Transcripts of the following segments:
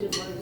Seigneur.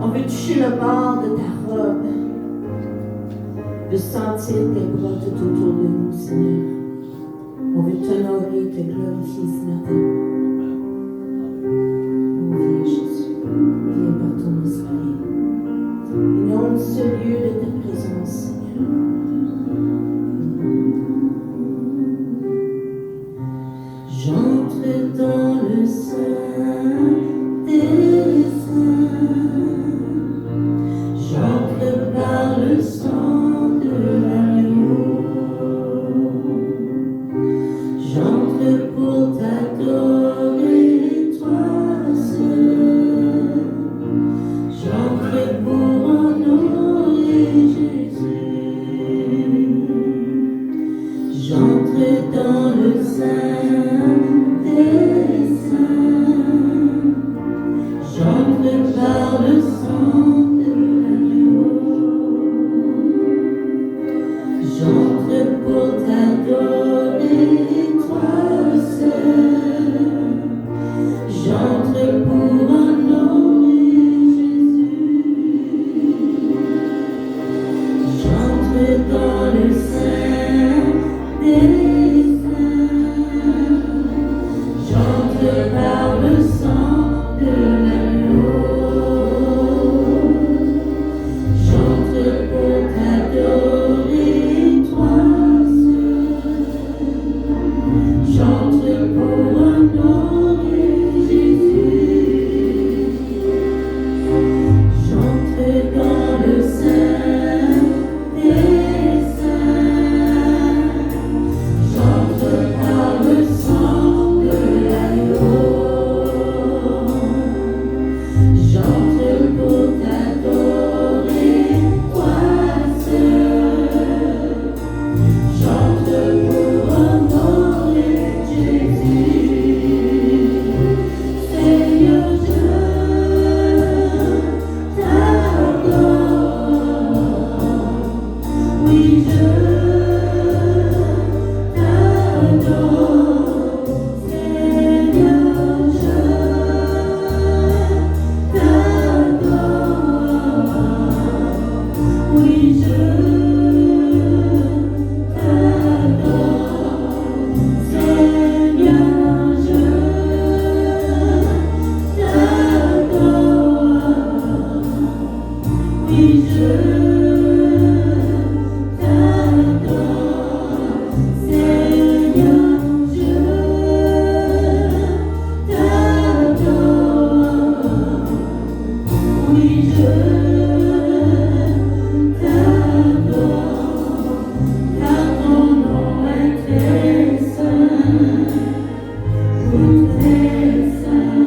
On veut toucher le bord de ta robe, de sentir tes bras tout autour de nous, Seigneur. On veut t'honorer, te glorifier ce matin. Oh, viens Jésus, viens par ton esprit. Inonde ce lieu de ta présence, Seigneur. J'entre dans le sein des saints. J'entre par le sang de l'agneau. J'entre pour t'adorer, toi seul. J'entre pour honorer Jésus. J'entre dans le sein des saints. J'entre par le sang de l'agneau. J'entre pour t'adorer, toi seul. J'entre pour honorer Jésus. J'entre dans le sein des saints. J'entre par le sang de l'agneau. J'entre pour t'adorer, toi seul. J'entre pour honorer Jésus. J'entre dans le sein des saints. J'entre par le sang de l'agneau. J'entre pour t'adorer, toi seul. J'entre pour honorer Jésus. Seigneur, je t'adore. Oui, je t'adore. Seigneur, je t'adore. Oui, je t'adore. Seigneur, je t'adore. Oui, je t'adore. Seigneur, je t'adore. Oui, je t'adore. Car ton nom est très saint. Oui, très saint,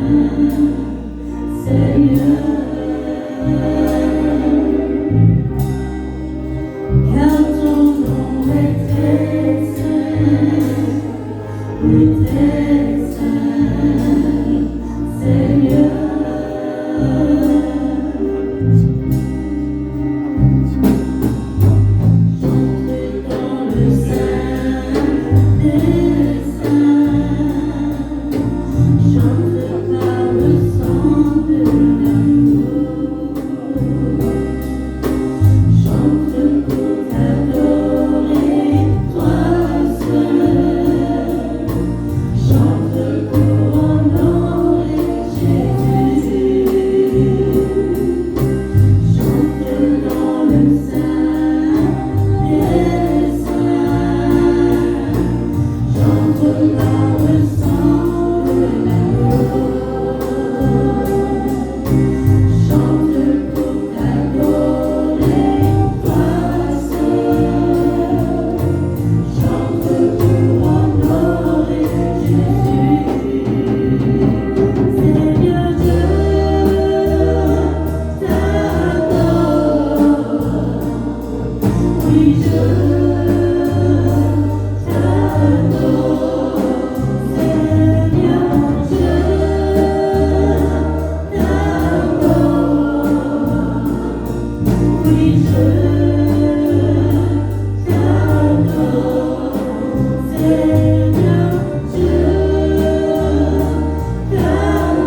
Seigneur. Car ton nom est très saint. Oui, très saint, Seigneur. J'entre dans le sein des saints. J'entre par le sang de l'agneau. J'entre pour t'adorer, toi seul. J'entre pour honorer Jésus. J'entre dans le sein des saints. J'entre par le sang de l'agneau. J'entre pour t'adorer, toi seul. J'entre pour honorer Jésus. Seigneur, je t'adore. Oui, je t'adore. Seigneur, je t'adore. Oui, je t'adore. Seigneur, je t'adore.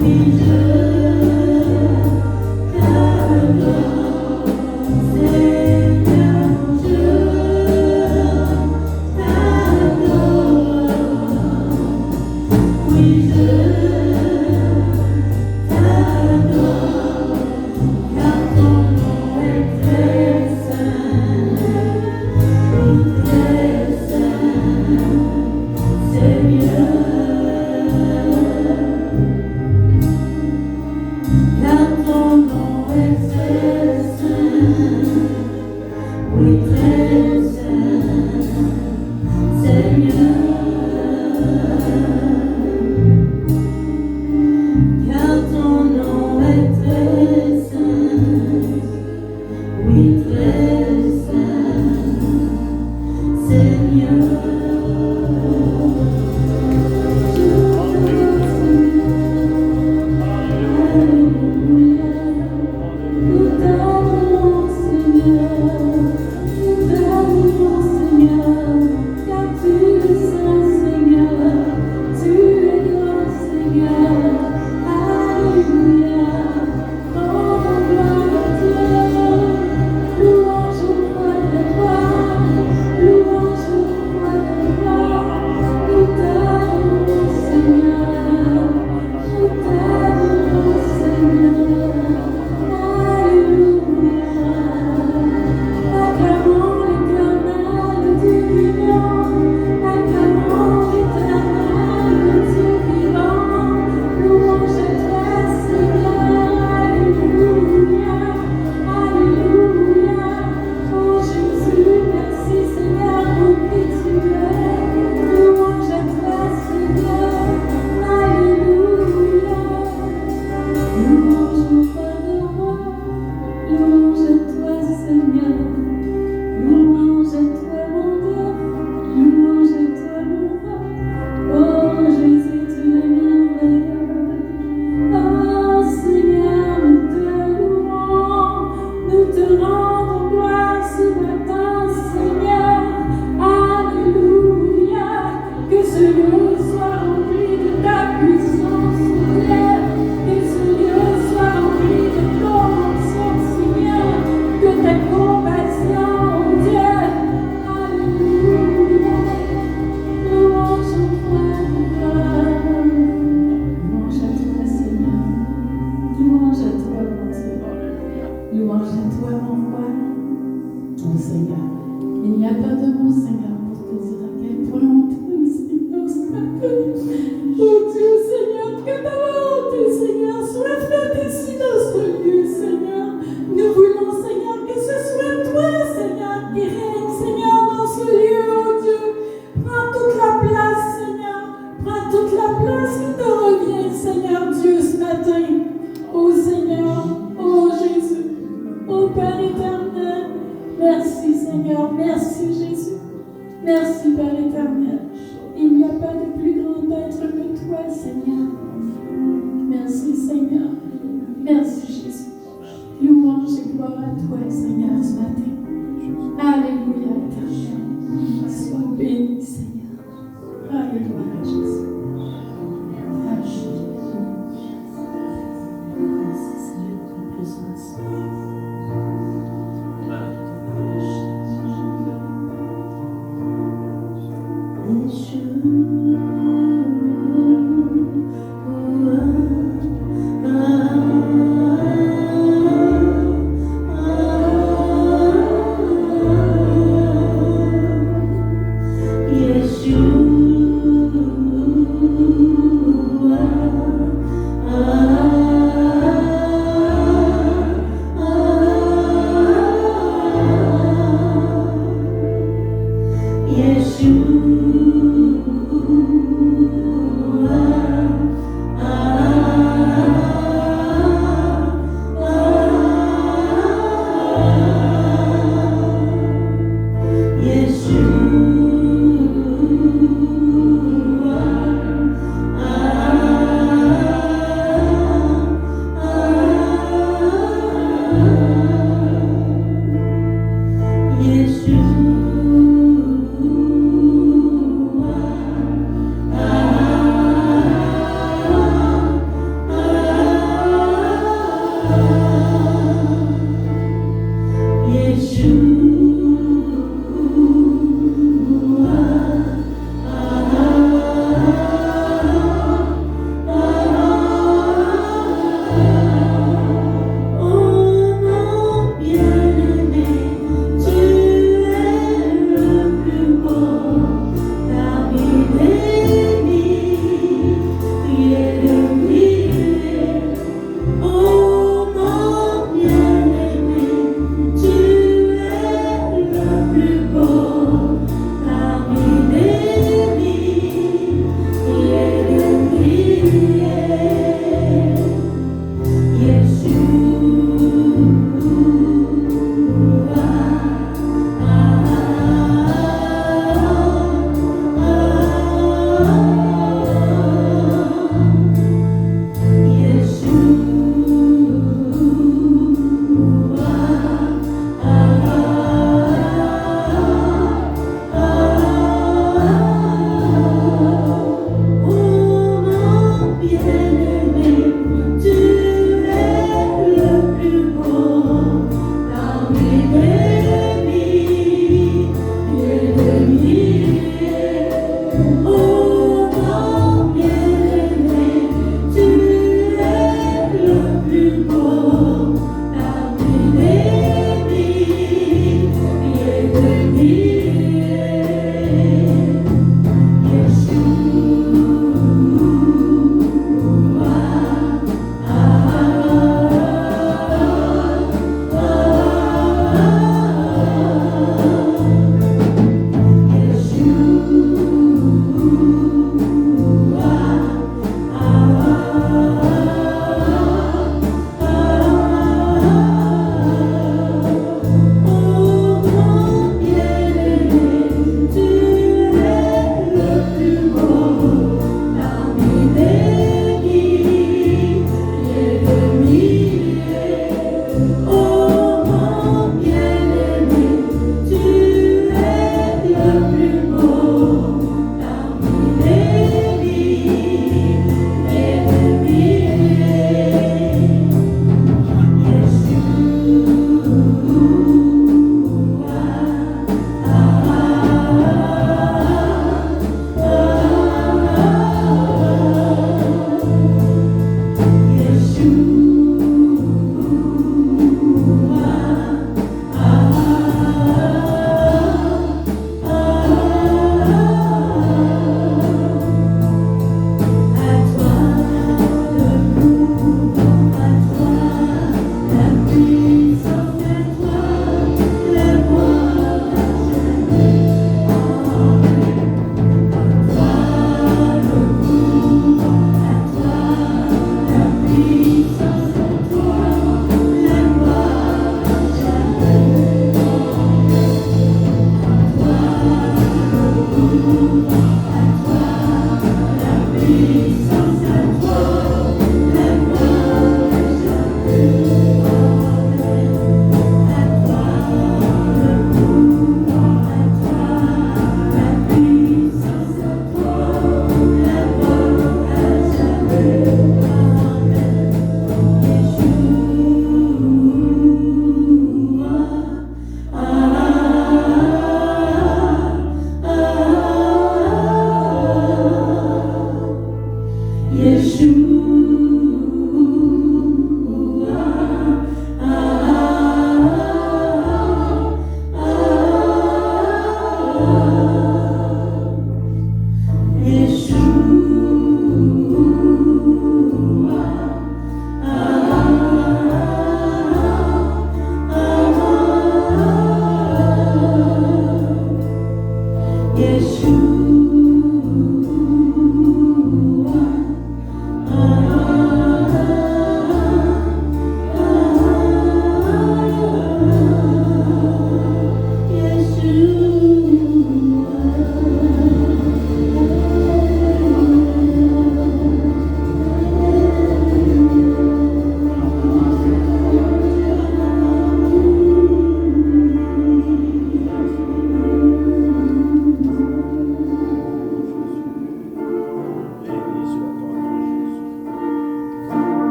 Oui, je Louange à toi, mon Dieu. Louange à toi, mon roi. Oh Seigneur, il n'y a pas de mots, Seigneur, pour te dire à quel point on t'aime, Seigneur, ce matin. Oh Dieu, Seigneur, que ta volonté, Seigneur, soit faite ici dans ce lieu, Seigneur. Nous voulons, Seigneur, que ce soit toi, Seigneur, qui règne, Seigneur, dans ce lieu, oh Dieu. Prends toute la place, Seigneur. Prends toute la place qui te revient, Seigneur Dieu, ce matin. Oh Seigneur, oh Jésus, oh Père éternel. Merci, Seigneur, merci, Jésus. Merci, Père éternel. Il n'y a pas de plus grand être que toi, Seigneur. Merci, Seigneur. Merci, Jésus. Louange et gloire à toi, Seigneur, ce matin. Alléluia, éternel. Sois béni, Seigneur. Alléluia, Jésus. Merci Seigneur pour ta présence.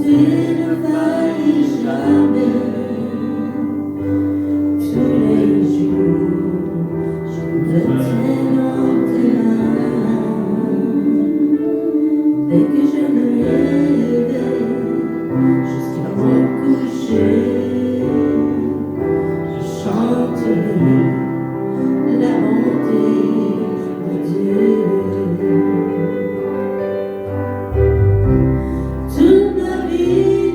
tu ne faillis jamais. Tous les jours, je me tiens dans tes mains. Dès que je me réveille, jusqu'à mon coucher, je chanterai la bonté de Dieu. Toute ma vie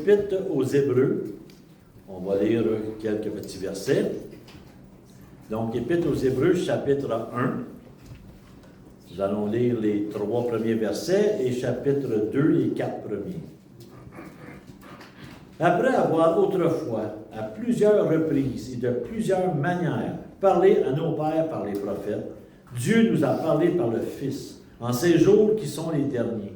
l'Épître aux Hébreux. On va lire quelques petits versets. Donc, Épître aux Hébreux, chapitre 1. Nous allons lire les 3 premiers versets et chapitre 2, les 4 premiers. Après avoir autrefois, à plusieurs reprises et de plusieurs manières, parlé à nos pères par les prophètes, Dieu nous a parlé par le Fils, en ces jours qui sont les derniers.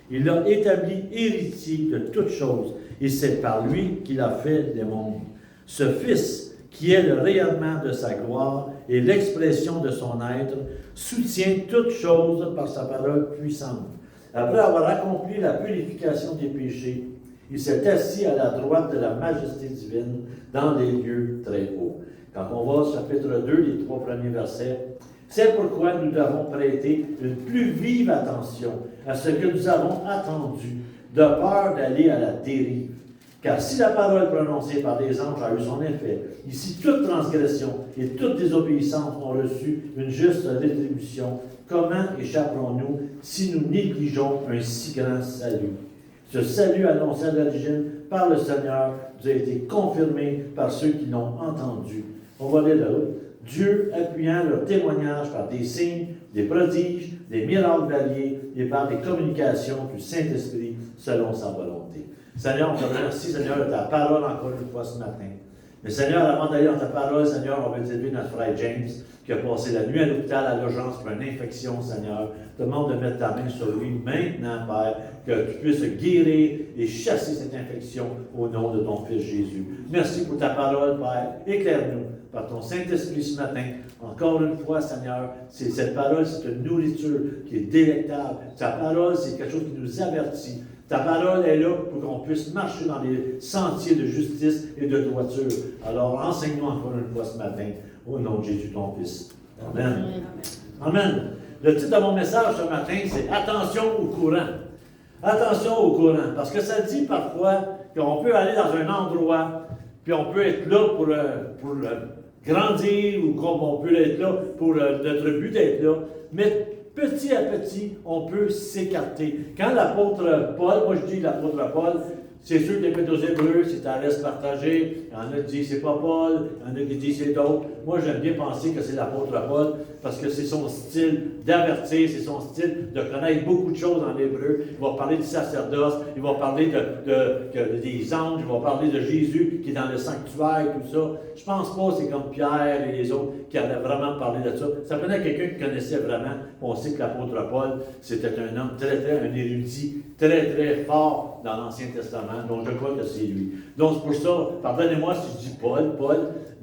Il l'a établi héritier de toutes choses, et c'est par lui qu'il a fait les mondes. Ce Fils, qui est le rayonnement de sa gloire et l'expression de son être, soutient toutes choses par sa parole puissante. Après avoir accompli la purification des péchés, il s'est assis à la droite de la majesté divine dans les lieux très hauts. Quand on va au chapitre 2, les 3 premiers versets, c'est pourquoi nous devons prêter une plus vive attention à ce que nous avons attendu, de peur d'aller à la dérive. Car si la parole prononcée par des anges a eu son effet, ici toute transgression et toute désobéissance ont reçu une juste rétribution, comment échapperons-nous si nous négligeons un si grand salut? Ce salut annoncé à l'origine par le Seigneur nous a été confirmé par ceux qui l'ont entendu. On va lire là-haut. Dieu appuyant leur témoignage par des signes, des prodiges, des miracles variés et par des communications du Saint-Esprit selon sa volonté. Seigneur, on te remercie, Seigneur, de ta parole encore une fois ce matin. Mais Seigneur, avant d'aller dans ta parole, Seigneur, on veut t'élever notre frère James, qui a passé la nuit à l'hôpital à l'urgence pour une infection, Seigneur. Je te demande de mettre ta main sur lui maintenant, Père, que tu puisses guérir et chasser cette infection au nom de ton Fils Jésus. Merci pour ta parole, Père. Éclaire-nous par ton Saint-Esprit ce matin. Encore une fois, Seigneur, cette parole, c'est une nourriture qui est délectable. Ta parole, c'est quelque chose qui nous avertit. Ta parole est là pour qu'on puisse marcher dans les sentiers de justice et de droiture. Alors, enseigne-nous encore une fois ce matin, au nom de Jésus, ton Fils. Amen. Amen. Le titre de mon message ce matin, c'est « Attention au courant ». Attention au courant, parce que ça dit parfois qu'on peut aller dans un endroit, puis on peut être là pour grandir, ou comme on peut être là pour notre but d'être là, mais petit à petit, on peut s'écarter. Quand l'apôtre Paul, moi je dis l'apôtre Paul, c'est sûr que l'Épître aux Hébreux, c'est à reste partagé. Il y en a qui disent c'est pas Paul, il y en a qui disent c'est d'autres. Moi, j'aime bien penser que c'est l'apôtre Paul parce que c'est son style d'avertir, c'est son style de connaître beaucoup de choses en hébreu. Il va parler du sacerdoce, il va parler des anges, il va parler de Jésus qui est dans le sanctuaire, tout ça. Je pense pas que c'est comme Pierre et les autres qui allaient vraiment parler de ça. Ça prenait quelqu'un qui connaissait vraiment. On sait que l'apôtre Paul, c'était un homme un érudit, très fort dans l'Ancien Testament. Donc, je crois que c'est lui. Donc, c'est pour ça, pardonnez-moi si je dis Paul,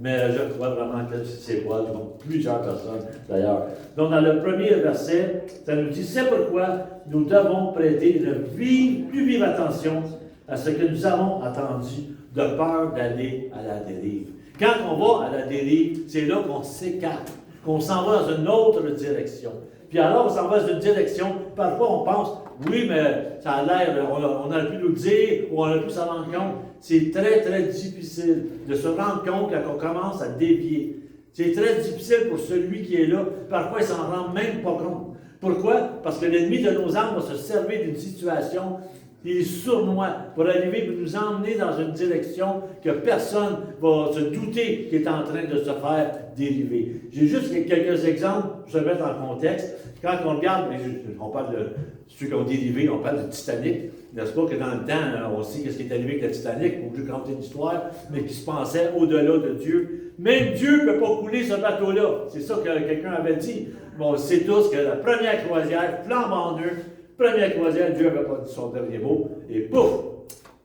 mais je crois vraiment que c'est Paul, donc plusieurs personnes d'ailleurs. Donc, dans le premier verset, ça nous dit, c'est pourquoi nous devons prêter une plus vive attention à ce que nous avons attendu, de peur d'aller à la dérive. Quand on va à la dérive, c'est là qu'on s'écarte, qu'on s'en va dans une autre direction. Puis alors, on s'en va dans une direction, parfois on pense, oui, mais ça a l'air, on aurait pu nous le dire, ou on aurait pu s'en rendre compte. C'est très difficile de se rendre compte quand on commence à dévier. C'est très difficile pour celui qui est là. Parfois, il ne s'en rend même pas compte. Pourquoi? Parce que l'ennemi de nos âmes va se servir d'une situation qui est sournois pour arriver, pour nous emmener dans une direction que personne va se douter qu'il est en train de se faire dériver. J'ai juste quelques exemples pour se mettre en contexte. Quand on regarde, on parle de ceux qui ont dérivé, on parle de Titanic. N'est-ce pas que dans le temps, on sait ce qui est arrivé avec le Titanic, pour que je raconte une histoire, mais qui se pensait au-delà de Dieu. Même Dieu ne peut pas couler ce bateau-là. C'est ça que quelqu'un avait dit. Bon, on sait tous que la première croisière, flambant en neuf, première croisière, Dieu n'avait pas dit son dernier mot, et pouf,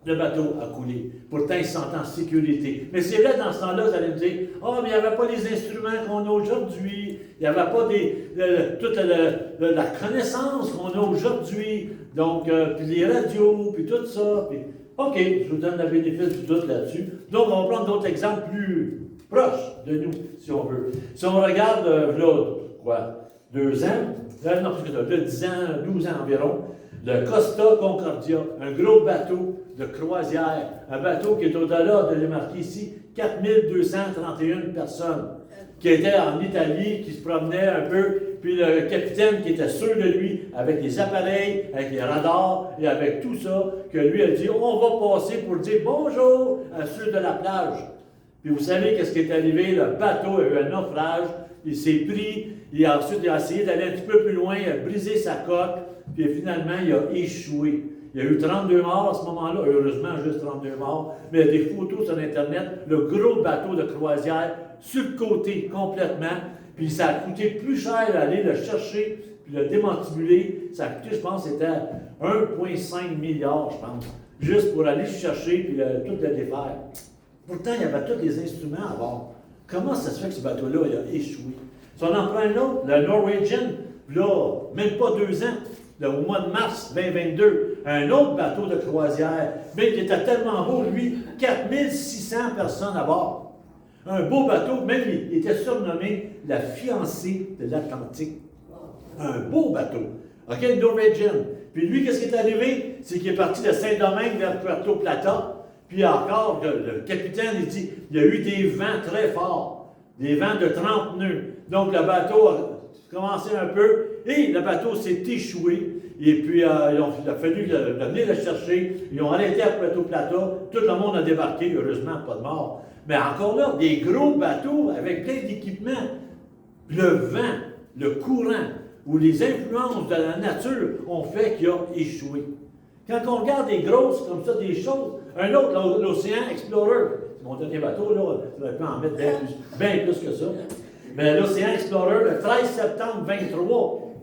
le bateau a coulé. Pourtant, il se sentait en sécurité. Mais c'est vrai, dans ce temps-là, vous allez me dire, mais il n'y avait pas les instruments qu'on a aujourd'hui, il n'y avait pas toute la connaissance qu'on a aujourd'hui, donc, puis les radios, puis tout ça. Puis, OK, je vous donne le bénéfice du doute là-dessus. Donc, on va prendre d'autres exemples plus proches de nous, si on veut. Si on regarde, là, 2 ans, non, plus que ça, 10 ans, 12 ans environ, le Costa Concordia, un gros bateau de croisière, un bateau qui est au-delà, de le marquer ici, 4231 personnes, qui étaient en Italie, qui se promenaient un peu, puis le capitaine qui était sûr de lui, avec les appareils, avec les radars et avec tout ça, que lui a dit, on va passer pour dire bonjour à ceux de la plage. Puis vous savez qu'est-ce qui est arrivé? Le bateau a eu un naufrage, il s'est pris, et ensuite il a essayé d'aller un petit peu plus loin, il a brisé sa coque, puis finalement il a échoué. Il y a eu 32 morts à ce moment-là, heureusement juste 32 morts, mais il y a des photos sur Internet, le gros bateau de croisière sur le côté complètement, puis ça a coûté plus cher d'aller le chercher, puis le démantibuler, ça a coûté, je pense, c'était 1,5 milliard, je pense, juste pour aller le chercher, puis tout le défaire. Pourtant, il y avait tous les instruments à bord. Comment ça se fait que ce bateau-là il a échoué? Si on en prend un autre, le Norwegian, là, même pas 2 ans, au mois de mars 2022, un autre bateau de croisière, mais qui était tellement beau, lui, 4600 personnes à bord. Un beau bateau, même il était surnommé la fiancée de l'Atlantique. Un beau bateau. OK, le Norwegian. Puis lui, qu'est-ce qui est arrivé? C'est qu'il est parti de Saint-Domingue vers Puerto Plata. Puis encore, le capitaine, il dit, il y a eu des vents très forts, des vents de 30 nœuds. Donc le bateau a commencé un peu, et le bateau s'est échoué. Et puis, il a fallu venir le chercher. Ils ont arrêté à Puerto Plata. Tout le monde a débarqué, heureusement, pas de mort. Mais encore là, des gros bateaux avec plein d'équipements. Le vent, le courant, ou les influences de la nature ont fait qu'il a échoué. Quand on regarde des grosses, comme ça, des choses, un autre, l'Océan Explorer, c'est mon dernier bateau, là, j'aurais pu en mettre bien plus que ça. Mais l'Océan Explorer, le 13 septembre 23,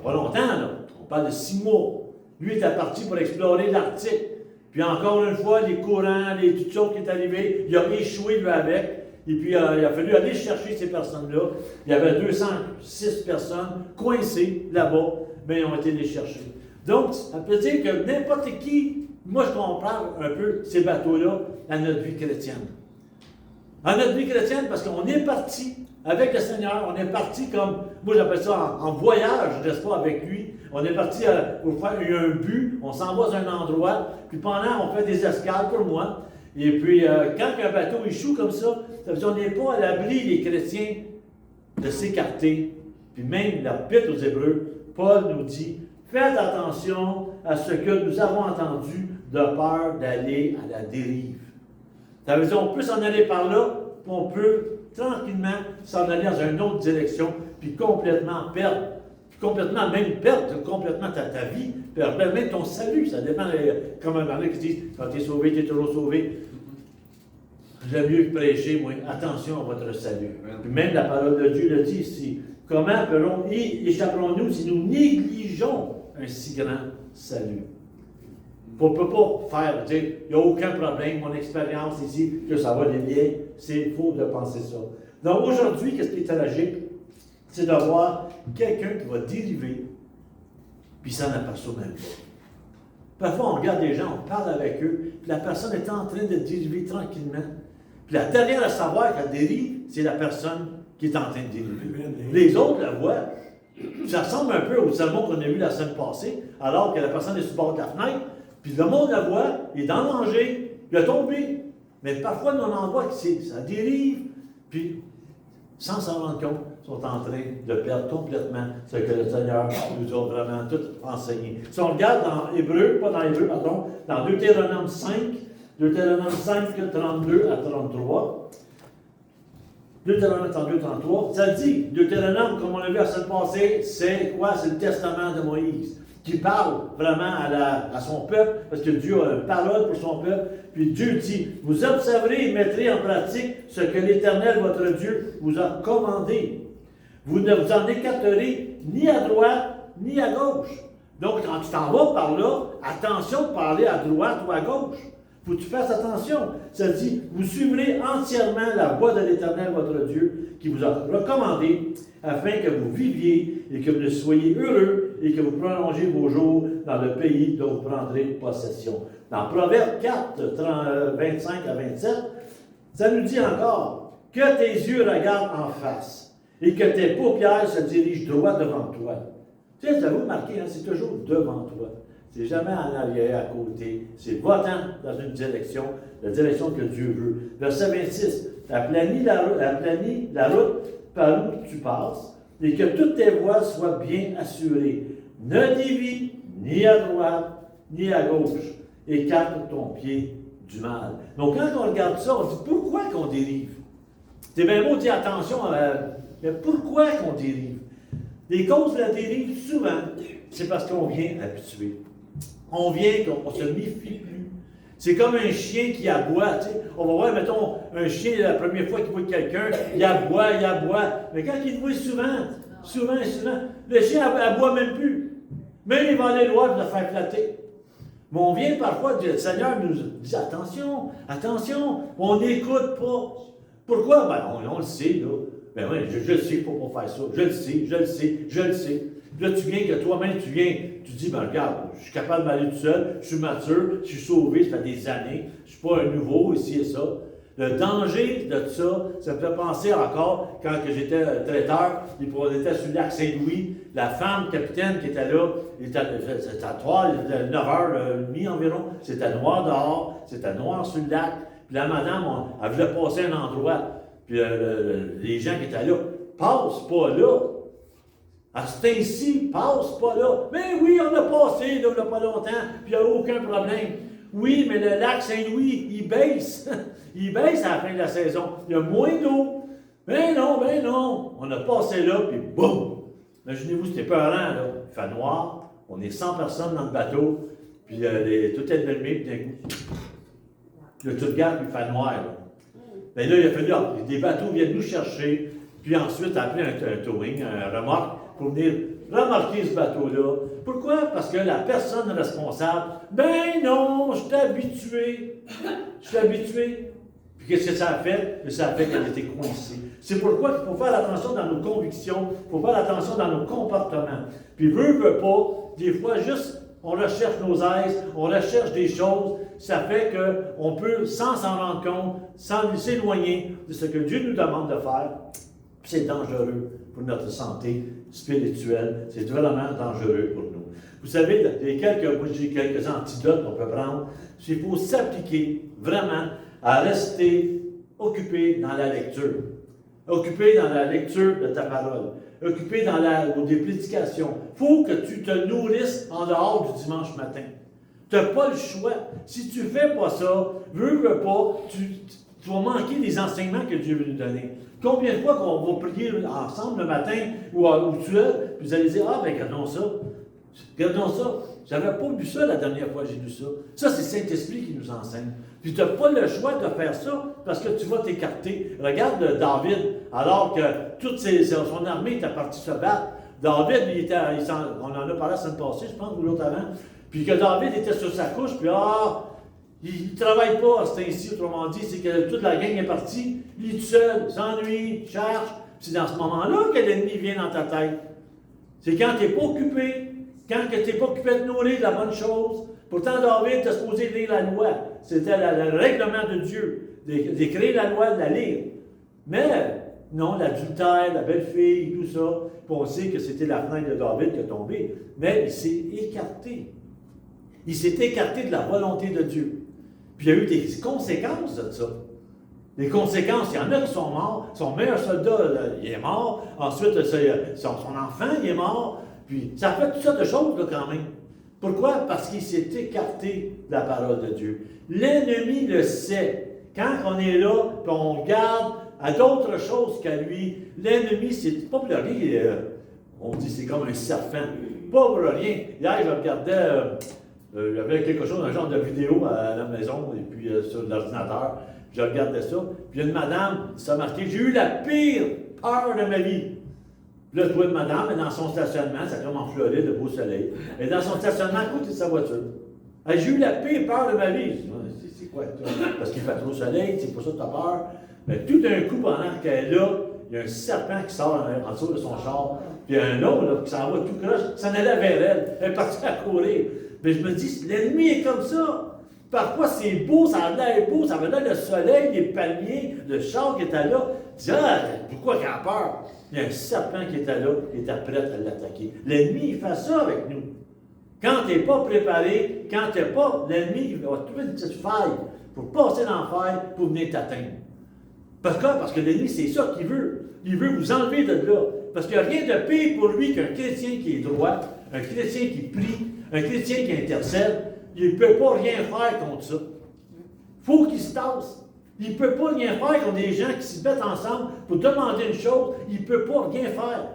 pas longtemps, là, on parle de 6 mois. Lui était parti pour explorer l'Arctique. Puis encore une fois, les courants, toutes choses qui sont arrivées, il a échoué lui avec. Et puis il a fallu aller chercher ces personnes-là. Il y avait 206 personnes coincées là-bas, mais ils ont été les chercher. Donc, ça peut dire que n'importe qui, moi je compare un peu ces bateaux-là à notre vie chrétienne. À notre vie chrétienne, parce qu'on est parti avec le Seigneur, on est parti comme, moi j'appelle ça en voyage, n'est-ce pas, avec lui. On est parti pour faire un but, on s'en va à un endroit, puis pendant, on fait des escales pour moi. Et puis, quand un bateau échoue comme ça veut dire qu'on n'est pas à l'abri, les chrétiens, de s'écarter. Puis même l'Épître aux Hébreux, Paul nous dit, faites attention à ce que nous avons entendu de peur d'aller à la dérive. Ça veut dire qu'on peut s'en aller par là, puis on peut tranquillement s'en aller dans une autre direction, puis complètement perdre. Puis complètement, même perdre complètement ta vie, perdre même ton salut. Ça dépend, comme un mari qui dit, quand tu es sauvé, tu es toujours sauvé. J'aime mieux prêcher, moi, attention à votre salut. Puis même la parole de Dieu le dit ici. Comment échapperons-nous si nous négligeons un si grand salut? On ne peut pas faire, dire, il n'y a aucun problème, mon expérience ici, que ça va aller bien. C'est faux de penser ça. Donc aujourd'hui, qu'est-ce qui est tragique? C'est d'avoir quelqu'un qui va dériver, puis ça n'aperçoit même pas. Parfois, on regarde des gens, on parle avec eux, puis la personne est en train de dériver tranquillement. Puis la dernière à savoir qu'elle dérive, c'est la personne qui est en train de dériver. Les autres la voient. Ça ressemble un peu au sermon qu'on a vu la semaine passée, alors que la personne est sur le bord de la fenêtre, puis le monde la voit, il est en danger, il a tombé. Mais parfois, on en voit que ça dérive, puis sans s'en rendre compte, ils sont en train de perdre complètement ce que le Seigneur nous a vraiment tout enseigné. Si on regarde dans Hébreu, pas dans Hébreu, pardon, dans Deutéronome 5, 32 à 33, Deutéronome 32, 33, ça dit, Deutéronome, comme on l'a vu la semaine passée, c'est quoi? C'est le testament de Moïse, qui parle vraiment à son peuple, parce que Dieu a une parole pour son peuple, puis Dieu dit, vous observerez et mettrez en pratique ce que l'Éternel, votre Dieu, vous a commandé. Vous ne vous en écarterez ni à droite, ni à gauche. Donc, quand tu t'en vas par là, attention de parler à droite ou à gauche. Il faut que tu fasses attention. Ça dit, vous suivrez entièrement la voie de l'Éternel, votre Dieu, qui vous a recommandé, afin que vous viviez et que vous soyez heureux et que vous prolongez vos jours dans le pays dont vous prendrez possession. Dans Proverbe 4, 25 à 27, ça nous dit encore, que tes yeux regardent en face et que tes paupières se dirigent droit devant toi. Tu sais, vous avez remarqué, hein, c'est toujours devant toi. C'est jamais en arrière, à côté. C'est va-t'en dans une direction, la direction que Dieu veut. Verset 26. Aplanis la route par où tu passes et que toutes tes voies soient bien assurées. Ne dévie ni à droite, ni à gauche. Écarte ton pied du mal. Donc, quand on regarde ça, on dit pourquoi qu'on dérive? C'est bien beau de dire attention, mais pourquoi qu'on dérive? Les causes de la dérive, souvent, c'est parce qu'on vient habituer. On vient qu'on se méfie plus. C'est comme un chien qui aboie. Tu sais. On va voir, mettons, un chien, la première fois qu'il voit quelqu'un, il aboie. Mais quand il le voit souvent, le chien aboie même plus. Même il va aller loin de le faire flatter. Mais on vient parfois, le Seigneur nous dit attention, on n'écoute pas. Pourquoi? Ben, on le sait, là. Ben oui, je sais qu'il ne faut pas faire ça. Je le sais. Là, tu viens que toi-même, tu dis, ben regarde, je suis capable d'aller tout seul, je suis mature, je suis sauvé, ça fait des années, je ne suis pas un nouveau, ici et ça. Le danger de ça me fait penser encore, quand j'étais traiteur, on était sur le lac Saint-Louis, la femme capitaine qui était là, c'était à 9h30 environ, c'était noir dehors, c'était noir sur le lac, puis la madame, elle voulait passer un endroit, puis les gens qui étaient là, passe pas là. À ce temps-ci, passe pas là. Mais oui, on a passé là, il n'y a pas longtemps, puis il n'y a aucun problème. Oui, mais le lac Saint-Louis, il baisse. Il baisse à la fin de la saison. Il y a moins d'eau. Ben non. On a passé là, puis boum! Imaginez-vous, c'était peurant, là. Il fait noir, on est 100 personnes dans le bateau, puis tout est allumé, puis d'un coup, là, tu regardes, puis il fait noir, là. Ben là, il a fallu, des bateaux viennent nous chercher, puis ensuite appeler un towing, un remorque, pour venir remorquer ce bateau-là. Pourquoi? Parce que la personne responsable, ben non, je suis habitué. Puis qu'est-ce que ça a fait? Ça a fait qu'elle était coincée. C'est pourquoi il faut faire attention dans nos convictions, il faut faire attention dans nos comportements. Puis veut pas, des fois juste, on recherche nos aises, on recherche des choses, ça fait qu'on peut, sans s'en rendre compte, sans s'éloigner de ce que Dieu nous demande de faire. C'est dangereux pour notre santé spirituelle. C'est vraiment dangereux pour nous. Vous savez, j'ai quelques antidotes qu'on peut prendre. Il faut s'appliquer vraiment à rester occupé dans la lecture. Occupé dans la lecture de ta parole. Occupé dans des prédications. Il faut que tu te nourrisses en dehors du dimanche matin. Tu n'as pas le choix. Si tu ne fais pas ça, veux pas, tu vas manquer des enseignements que Dieu veut nous donner. Combien de fois qu'on va prier ensemble le matin ou seul, puis vous allez dire, ben regardons ça. Je n'avais pas vu ça la dernière fois que j'ai lu ça. Ça, c'est Saint-Esprit qui nous enseigne. Puis tu n'as pas le choix de faire ça parce que tu vas t'écarter. Regarde David, alors que toute son armée était partie se battre. David, on en a parlé la semaine passée, je pense, ou l'autre avant. Puis que David était sur sa couche, puis il ne travaille pas à ce temps-ci, autrement dit, c'est que toute la gang est partie, il est tout seul, s'ennuie, cherche. C'est dans ce moment-là que l'ennemi vient dans ta tête. C'est quand tu n'es pas occupé, quand tu n'es pas occupé de nourrir de la bonne chose. Pourtant, David était supposé lire la loi. C'était le règlement de Dieu, d'écrire la loi, de la lire. Mais, non, l'adultère, la belle-fille, tout ça, puis on sait que c'était la fenêtre de David qui est tombée. Mais il s'est écarté. Il s'est écarté de la volonté de Dieu. Puis il y a eu des conséquences de ça. Les conséquences, il y en a qui sont morts. Son meilleur soldat, il est mort. Ensuite, son enfant, il est mort. Puis ça fait toutes sortes de choses, là, quand même. Pourquoi? Parce qu'il s'est écarté de la parole de Dieu. L'ennemi le sait. Quand on est là, puis on regarde à d'autres choses qu'à lui, l'ennemi, c'est pas pour rien. On dit c'est comme un serpent. Pas pour rien. Hier, je regardais... il y avait quelque chose, un genre de vidéo à la maison, et puis sur l'ordinateur. Je regardais ça. Puis il y a une madame, ça a marqué, j'ai eu la pire peur de ma vie. Puis là, je vois une madame, elle est dans son stationnement, c'est comme en Floride, le beau soleil. Elle est dans son stationnement à côté de sa voiture. J'ai eu la pire peur de ma vie. Je dis, c'est quoi, toi? Parce qu'il fait trop soleil, c'est pour ça que tu as peur. Mais tout d'un coup, pendant qu'elle est là, il y a un serpent qui sort en dessous de son char. Puis il y a un autre là, qui s'en va tout croche, s'en allait vers elle. Elle est partie à courir. Mais je me dis, l'ennemi est comme ça. Parfois, c'est beau, ça a l'air beau, ça a l'air le soleil, les palmiers, le char qui était là. Tu dis, pourquoi qu'il a peur? Il y a un serpent qui était là, qui était prêt à l'attaquer. L'ennemi, il fait ça avec nous. Quand tu n'es pas préparé, quand tu n'es pas, l'ennemi, il va trouver une petite faille pour passer dans la faille, pour venir t'atteindre. Pourquoi? Parce que l'ennemi, c'est ça qu'il veut. Il veut vous enlever de là. Parce qu'il n'y a rien de pire pour lui qu'un chrétien qui est droit, un chrétien qui prie, un chrétien qui intercède. Il ne peut pas rien faire contre ça. Il faut qu'il se tasse. Il ne peut pas rien faire contre des gens qui se mettent ensemble pour demander une chose. Il ne peut pas rien faire.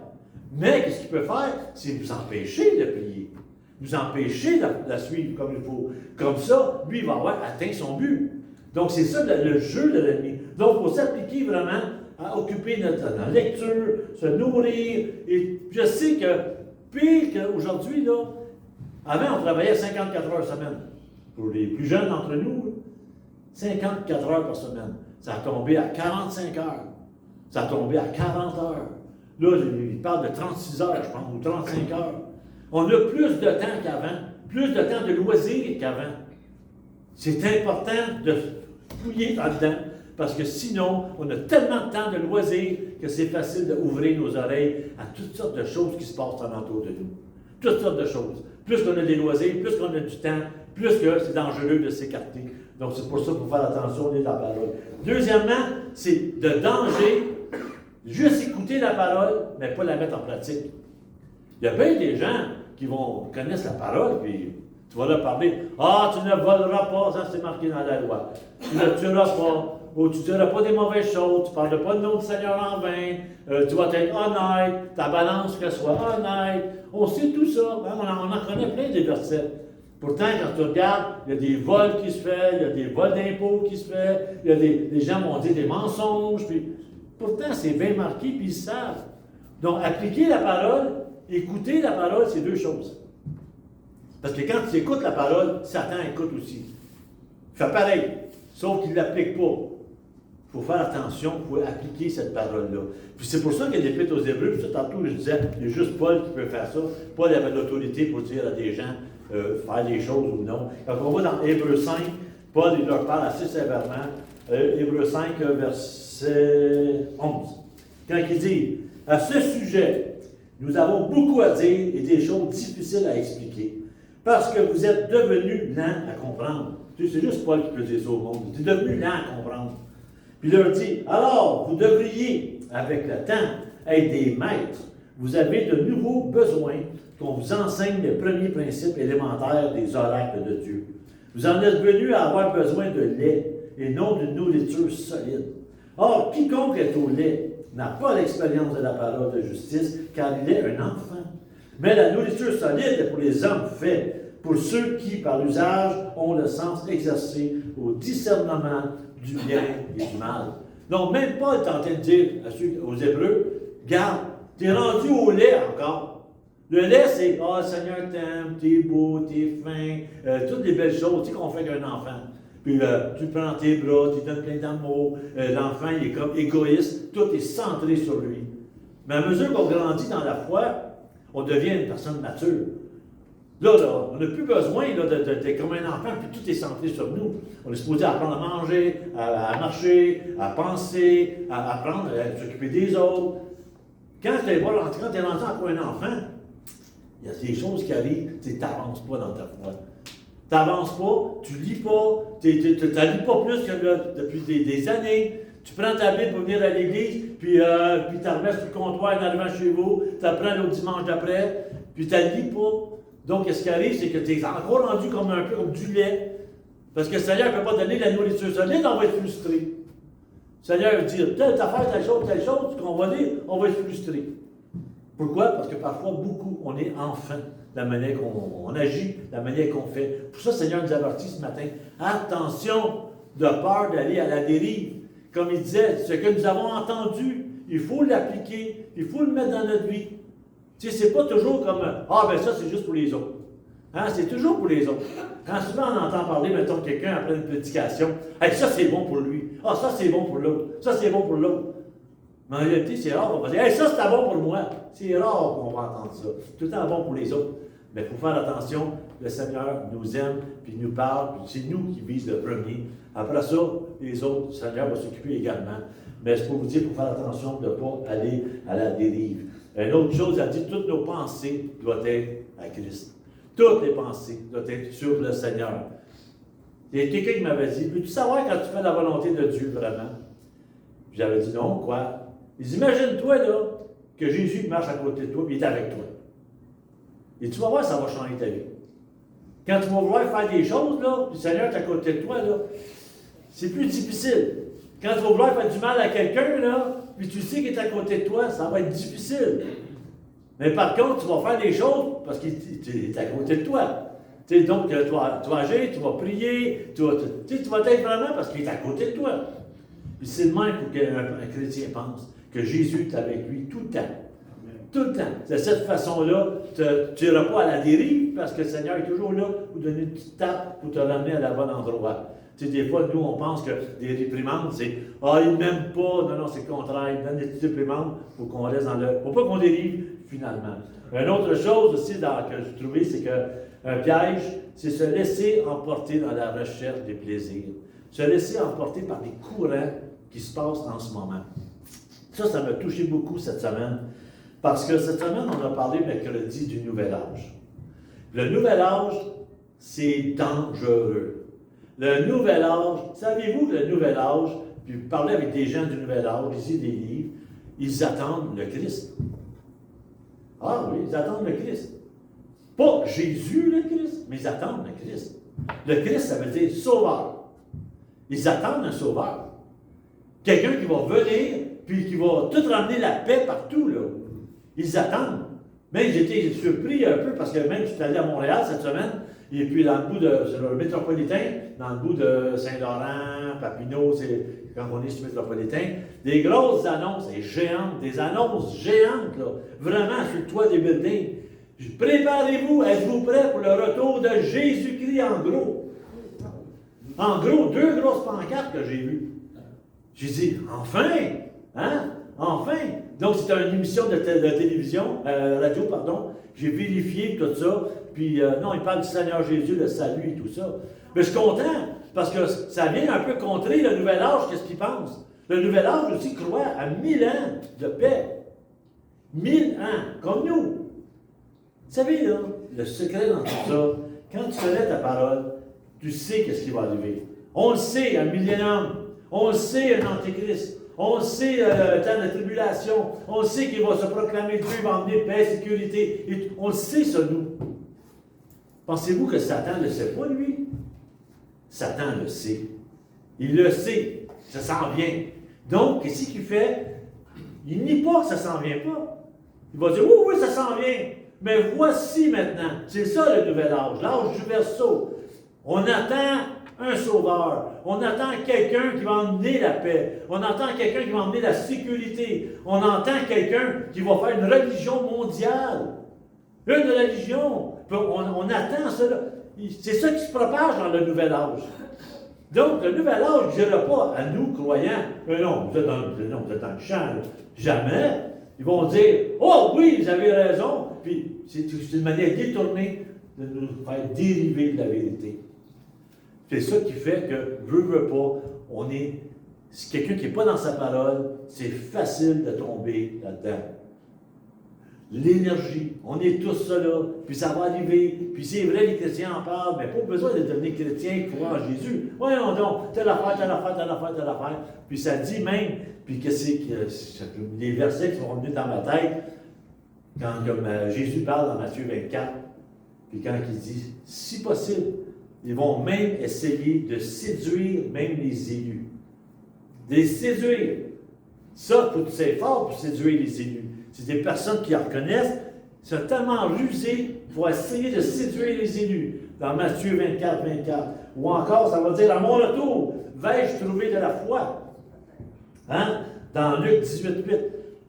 Mais qu'est-ce qu'il peut faire? C'est nous empêcher de prier. Nous empêcher de la suivre comme il faut. Comme ça, lui, il va avoir atteint son but. Donc, c'est ça le jeu de l'ennemi. Donc, il faut s'appliquer vraiment à occuper notre lecture, se nourrir. Et je sais que, pire qu'aujourd'hui, là, avant, on travaillait 54 heures semaine. Pour les plus jeunes d'entre nous, 54 heures par semaine. Ça a tombé à 45 heures. Ça a tombé à 40 heures. Là, il parle de 36 heures, je pense, ou 35 heures. On a plus de temps qu'avant, plus de temps de loisirs qu'avant. C'est important de fouiller là-dedans, parce que sinon, on a tellement de temps de loisirs que c'est facile d'ouvrir nos oreilles à toutes sortes de choses qui se passent alentour de nous. Toutes sortes de choses. Plus qu'on a des loisirs, plus qu'on a du temps, plus que c'est dangereux de s'écarter. Donc, c'est pour ça qu'il faut faire attention, lire la parole. Deuxièmement, c'est de danger, juste écouter la parole, mais pas la mettre en pratique. Il y a bien des gens qui connaissent la parole, puis tu vas leur parler. Ah, tu ne voleras pas, ça c'est marqué dans la loi. Tu ne tueras pas, ou tu ne diras pas des mauvaises choses, tu ne parles pas de nom du Seigneur en vain, tu vas être honnête, ta balance que soit honnête. On sait tout ça, hein? On en connaît plein des versets. Pourtant, quand tu regardes, il y a des vols qui se font, il y a des vols d'impôts qui se font, il y a des gens vont dire des mensonges, puis pourtant c'est bien marqué, puis ils savent. Donc, appliquer la parole, écouter la parole, c'est deux choses. Parce que quand tu écoutes la parole, Satan écoute aussi. Il fait pareil, sauf qu'il ne l'applique pas. Il faut faire attention pour appliquer cette parole-là. Puis c'est pour ça qu'il y a des l'Épître aux Hébreux, puis ça, tantôt je disais, il y a juste Paul qui peut faire ça. Paul avait l'autorité pour dire à des gens faire des choses ou non. Quand on va dans Hébreux 5, Paul il leur parle assez sévèrement. Hébreux 5, verset 11. Quand il dit, à ce sujet, nous avons beaucoup à dire et des choses difficiles à expliquer, parce que vous êtes devenus lents à comprendre. Tu sais, c'est juste Paul qui peut dire ça au monde. Vous êtes devenus lents à comprendre. Puis il leur dit, alors, vous devriez, avec le temps, être des maîtres. Vous avez de nouveaux besoins qu'on vous enseigne les premiers principes élémentaires des oracles de Dieu. Vous en êtes venus à avoir besoin de lait et non d'une nourriture solide. Or, quiconque est au lait n'a pas l'expérience de la parole de justice, car il est un enfant. Mais la nourriture solide est pour les hommes faits, pour ceux qui, par l'usage, ont le sens exercé au discernement du bien et du mal. Donc, même Paul est en train de dire aux Hébreux, garde, tu es rendu au lait encore. Le lait, c'est « Ah, Seigneur t'aime, t'es beau, t'es fin toutes les belles choses, tu sais qu'on fait qu'un enfant. Puis tu prends tes bras, tu donnes plein d'amour. L'enfant, il est comme égoïste, tout est centré sur lui. Mais à mesure qu'on grandit dans la foi, on devient une personne mature. Là, on n'a plus besoin d'être comme un enfant, puis tout est centré sur nous. On est supposé apprendre à manger, à marcher, à penser, à apprendre à s'occuper des autres. Quand tu es rendu encore un enfant, il y a des choses qui arrivent, tu n'avances pas dans ta foi. Tu n'avances pas, tu ne lis pas, tu ne lis pas plus que depuis des années. Tu prends ta Bible pour venir à l'église, puis tu la remets sur le comptoir en arrivant chez vous, tu apprends l'autre dimanche d'après, puis tu ne la lis pas. Donc, ce qui arrive, c'est que tu es encore rendu comme un peu comme du lait. Parce que le Seigneur ne peut pas donner la nourriture solide, on va être frustré. Le Seigneur va dire, telle affaire, telle chose, qu'on va dire, on va être frustré. Pourquoi? Parce que parfois, beaucoup, on est enfant de la manière qu'on agit, de la manière qu'on fait. Pour ça, le Seigneur nous avertit ce matin. Attention de peur d'aller à la dérive. Comme il disait, ce que nous avons entendu, il faut l'appliquer, il faut le mettre dans notre vie. Tu sais, c'est pas toujours comme « Ah, ben ça, c'est juste pour les autres. » Hein? C'est toujours pour les autres. Hein? Souvent, on entend parler, mettons, quelqu'un après une prédication. « Hey, ça, c'est bon pour lui. Ah, ça, c'est bon pour l'autre. Ça, c'est bon pour l'autre. » Mais en réalité, c'est rare qu'on va dire « Hey, ça, c'est bon pour moi. » C'est rare qu'on va entendre ça. C'est tout le temps bon pour les autres. Mais il faut faire attention. Le Seigneur nous aime, puis il nous parle, puis c'est nous qui vise le premier. Après ça, les autres, le Seigneur va s'occuper également. Mais c'est pour vous dire qu'il faut faire attention de ne pas aller à la dérive. Une autre chose, elle dit, toutes nos pensées doivent être à Christ. Toutes les pensées doivent être sur le Seigneur. Il y a quelqu'un qui m'avait dit, veux-tu savoir quand tu fais la volonté de Dieu vraiment? Puis j'avais dit, non, quoi? Il dit, imagine-toi, là, que Jésus marche à côté de toi, puis il est avec toi. Et tu vas voir, ça va changer ta vie. Quand tu vas vouloir faire des choses, là, puis le Seigneur est à côté de toi, là, c'est plus difficile. Quand tu vas vouloir faire du mal à quelqu'un, là, puis tu sais qu'il est à côté de toi, ça va être difficile. Mais par contre, tu vas faire des choses parce qu'il est à côté de toi. Donc, tu vas agir, tu vas prier, tu vas être vraiment parce qu'il est à côté de toi. Puis c'est le même qu'un chrétien pense, que Jésus est avec lui tout le temps. Tout le temps. De cette façon-là, tu n'iras pas à la dérive parce que le Seigneur est toujours là pour donner une petite tape pour te ramener à la bonne endroit. Des fois, nous, on pense que des réprimandes, c'est « Ah, il ne m'aime pas. » Non, non, c'est le contraire. Il donne des petites réprimandes pour qu'on reste dans le... Pour pas qu'on dérive, finalement. Une autre chose aussi que j'ai trouvé, c'est qu'un piège, c'est se laisser emporter dans la recherche des plaisirs. Se laisser emporter par des courants qui se passent en ce moment. Ça m'a touché beaucoup cette semaine. Parce que cette semaine, on a parlé mercredi du nouvel âge. Le nouvel âge, c'est dangereux. Le nouvel âge, savez-vous que le nouvel âge, puis vous parlez avec des gens du nouvel âge, lisez des livres, ils attendent le Christ. Ah oui, ils attendent le Christ. Pas Jésus le Christ, mais ils attendent le Christ. Le Christ, ça veut dire sauveur. Ils attendent un sauveur. Quelqu'un qui va venir, puis qui va tout ramener la paix partout, là. Ils attendent. Même j'étais surpris un peu parce que même je suis allé à Montréal cette semaine, et puis dans le bout c'est le métropolitain, dans le bout de Saint-Laurent, Papineau, c'est quand on est sur le métropolitain, des grosses annonces, des annonces géantes, là, vraiment sur le toit des buildings. Préparez-vous, êtes-vous prêts pour le retour de Jésus-Christ en gros? En gros, 2 grosses pancartes que j'ai vues. J'ai dit, enfin! Hein? Enfin! Donc, c'était une émission de télévision, radio, pardon. J'ai vérifié tout ça. Puis, non, il parle du Seigneur Jésus, le salut et tout ça. Mais je suis content, parce que ça vient un peu contrer le nouvel âge, qu'est-ce qu'il pense. Le nouvel âge aussi croit à 1000 ans de paix. 1000 ans, comme nous. Vous savez, là, le secret dans tout ça, quand tu connais ta parole, tu sais qu'est-ce qui va arriver. On le sait, un millénium. On le sait, un antéchrist. On sait le temps de tribulation. On sait qu'il va se proclamer Dieu, va emmener paix, sécurité. Et on le sait, ça, nous. Pensez-vous que Satan ne le sait pas, lui? Satan le sait. Il le sait. Ça s'en vient. Donc, qu'est-ce qu'il fait? Il nie pas que ça s'en vient pas. Il va dire, oui, oui, ça s'en vient. Mais voici maintenant. C'est ça le nouvel âge, l'âge du verseau. On attend un sauveur. On attend quelqu'un qui va emmener la paix. On attend quelqu'un qui va emmener la sécurité. On entend quelqu'un qui va faire une religion mondiale. Une religion. On attend cela. C'est ça qui se propage dans le nouvel âge. Donc, le nouvel âge ne dira pas à nous, croyants, non, vous êtes dans le champ. Là. Jamais. Ils vont dire, oh oui, vous avez raison. Puis, c'est une manière détournée de nous faire dériver de la vérité. C'est ça qui fait que, veut pas, on est quelqu'un qui n'est pas dans sa parole, c'est facile de tomber là-dedans. L'énergie, on est tous ça là, puis ça va arriver, puis c'est vrai, les chrétiens en parlent, mais pas besoin de devenir chrétien pour croire en Jésus. Voyons donc, telle affaire, telle affaire, telle affaire, telle affaire. Puis ça dit même, puis que c'est les versets qui vont venir dans ma tête, quand comme Jésus parle dans Matthieu 24, puis quand il dit, si possible, ils vont même essayer de séduire même les élus. De les séduire. Ça, c'est fort pour séduire les élus. C'est des personnes qui en reconnaissent, sont tellement rusées pour essayer de séduire les élus. Dans Matthieu 24, 24. Ou encore, ça va dire, à mon retour, vais-je trouver de la foi? Hein? Dans Luc 18, 8.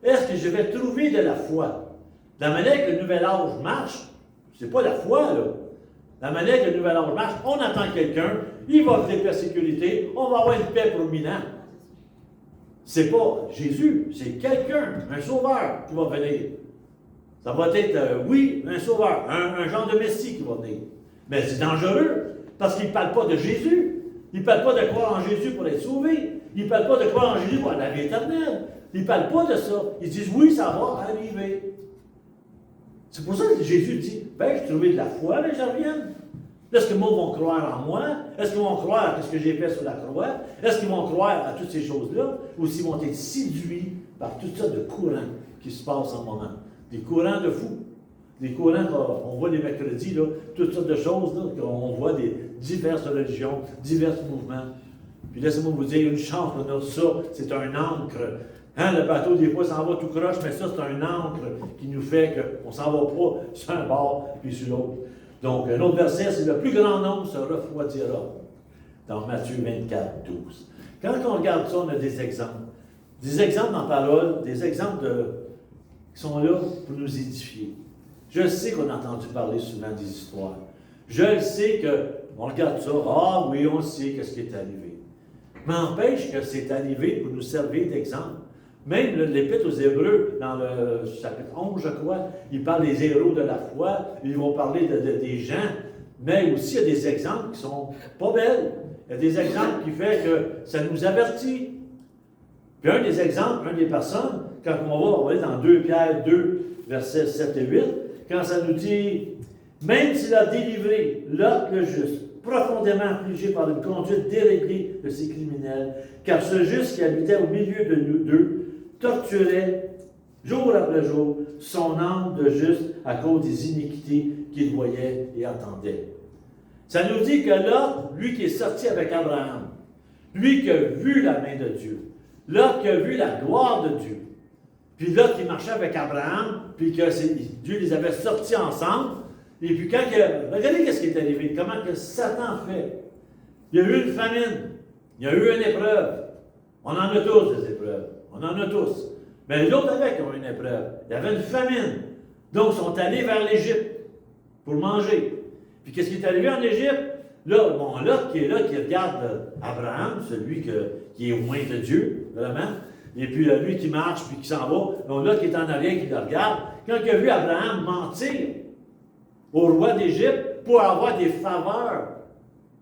Est-ce que je vais trouver de la foi? La manière que le nouvel âge marche, c'est pas la foi, là. La manière que le nouvel âge marche, on attend quelqu'un, il va offrir la sécurité, on va avoir une paix pour 1000 ans. C'est pas Jésus, c'est quelqu'un, un sauveur qui va venir. Ça va être, oui, un sauveur, un genre de Messie qui va venir. Mais c'est dangereux, parce qu'il ne parle pas de Jésus. Il ne parle pas de croire en Jésus pour être sauvé. Il ne parle pas de croire en Jésus pour la vie éternelle. Il ne parle pas de ça. Ils disent, oui, ça va arriver. C'est pour ça que Jésus dit, vais-je trouver de la foi, mais je revienne. Est-ce que les gens vont croire en moi? Est-ce qu'ils vont croire à ce que j'ai fait sur la croix? Est-ce qu'ils vont croire à toutes ces choses-là? Ou s'ils vont être séduits par toutes sortes de courants qui se passent en ce moment? Des courants de fous. Des courants qu'on voit les mercredis, là, toutes sortes de choses, là, qu'on voit des diverses religions, divers mouvements. Puis laissez-moi vous dire, une chance qu'on a ça, c'est un ancre. Hein, le bateau, des fois, s'en va tout croche, mais ça, c'est un ancre qui nous fait qu'on ne s'en va pas sur un bord puis sur l'autre. Donc, un autre verset, c'est le plus grand nombre se refroidira. Dans Matthieu 24, 12. Quand on regarde ça, on a des exemples. Des exemples dans la parole, des exemples qui sont là pour nous édifier. Je sais qu'on a entendu parler souvent des histoires. Je le sais qu'on regarde ça, ah oui, on sait qu'est-ce qui est arrivé. Mais n'empêche que c'est arrivé pour nous servir d'exemple. Même l'Épître aux Hébreux, dans le chapitre 11, je crois, il parle des héros de la foi, ils vont parler des gens, mais aussi il y a des exemples qui sont pas belles. Il y a des exemples qui font que ça nous avertit. Puis un des exemples, une des personnes, quand on va aller dans 2 Pierre 2, versets 7 et 8, quand ça nous dit « Même s'il a délivré Lot le juste, profondément affligé par une conduite déréglée de ses criminels, car ce juste qui habitait au milieu de nous deux torturait, jour après jour, son âme de juste à cause des iniquités qu'il voyait et entendait. » Ça nous dit que Lot, lui qui est sorti avec Abraham, lui qui a vu la main de Dieu, Lot qui a vu la gloire de Dieu, puis Lot qui marchait avec Abraham, puis que Dieu les avait sortis ensemble, et puis quand regardez ce qui est arrivé, comment que Satan fait. Il y a eu une famine, il y a eu une épreuve. On en a tous des épreuves, on en a tous. Mais les autres avec ont une épreuve. Il y avait une famine. Donc, ils sont allés vers l'Égypte pour manger. Puis qu'est-ce qui est arrivé en Égypte? Là, bon, Lot qui est là, qui regarde Abraham, celui qui est au moins de Dieu, vraiment. Et puis lui qui marche, puis qui s'en va. Donc Lot qui est en arrière, qui le regarde. Quand il a vu Abraham mentir au roi d'Égypte pour avoir des faveurs,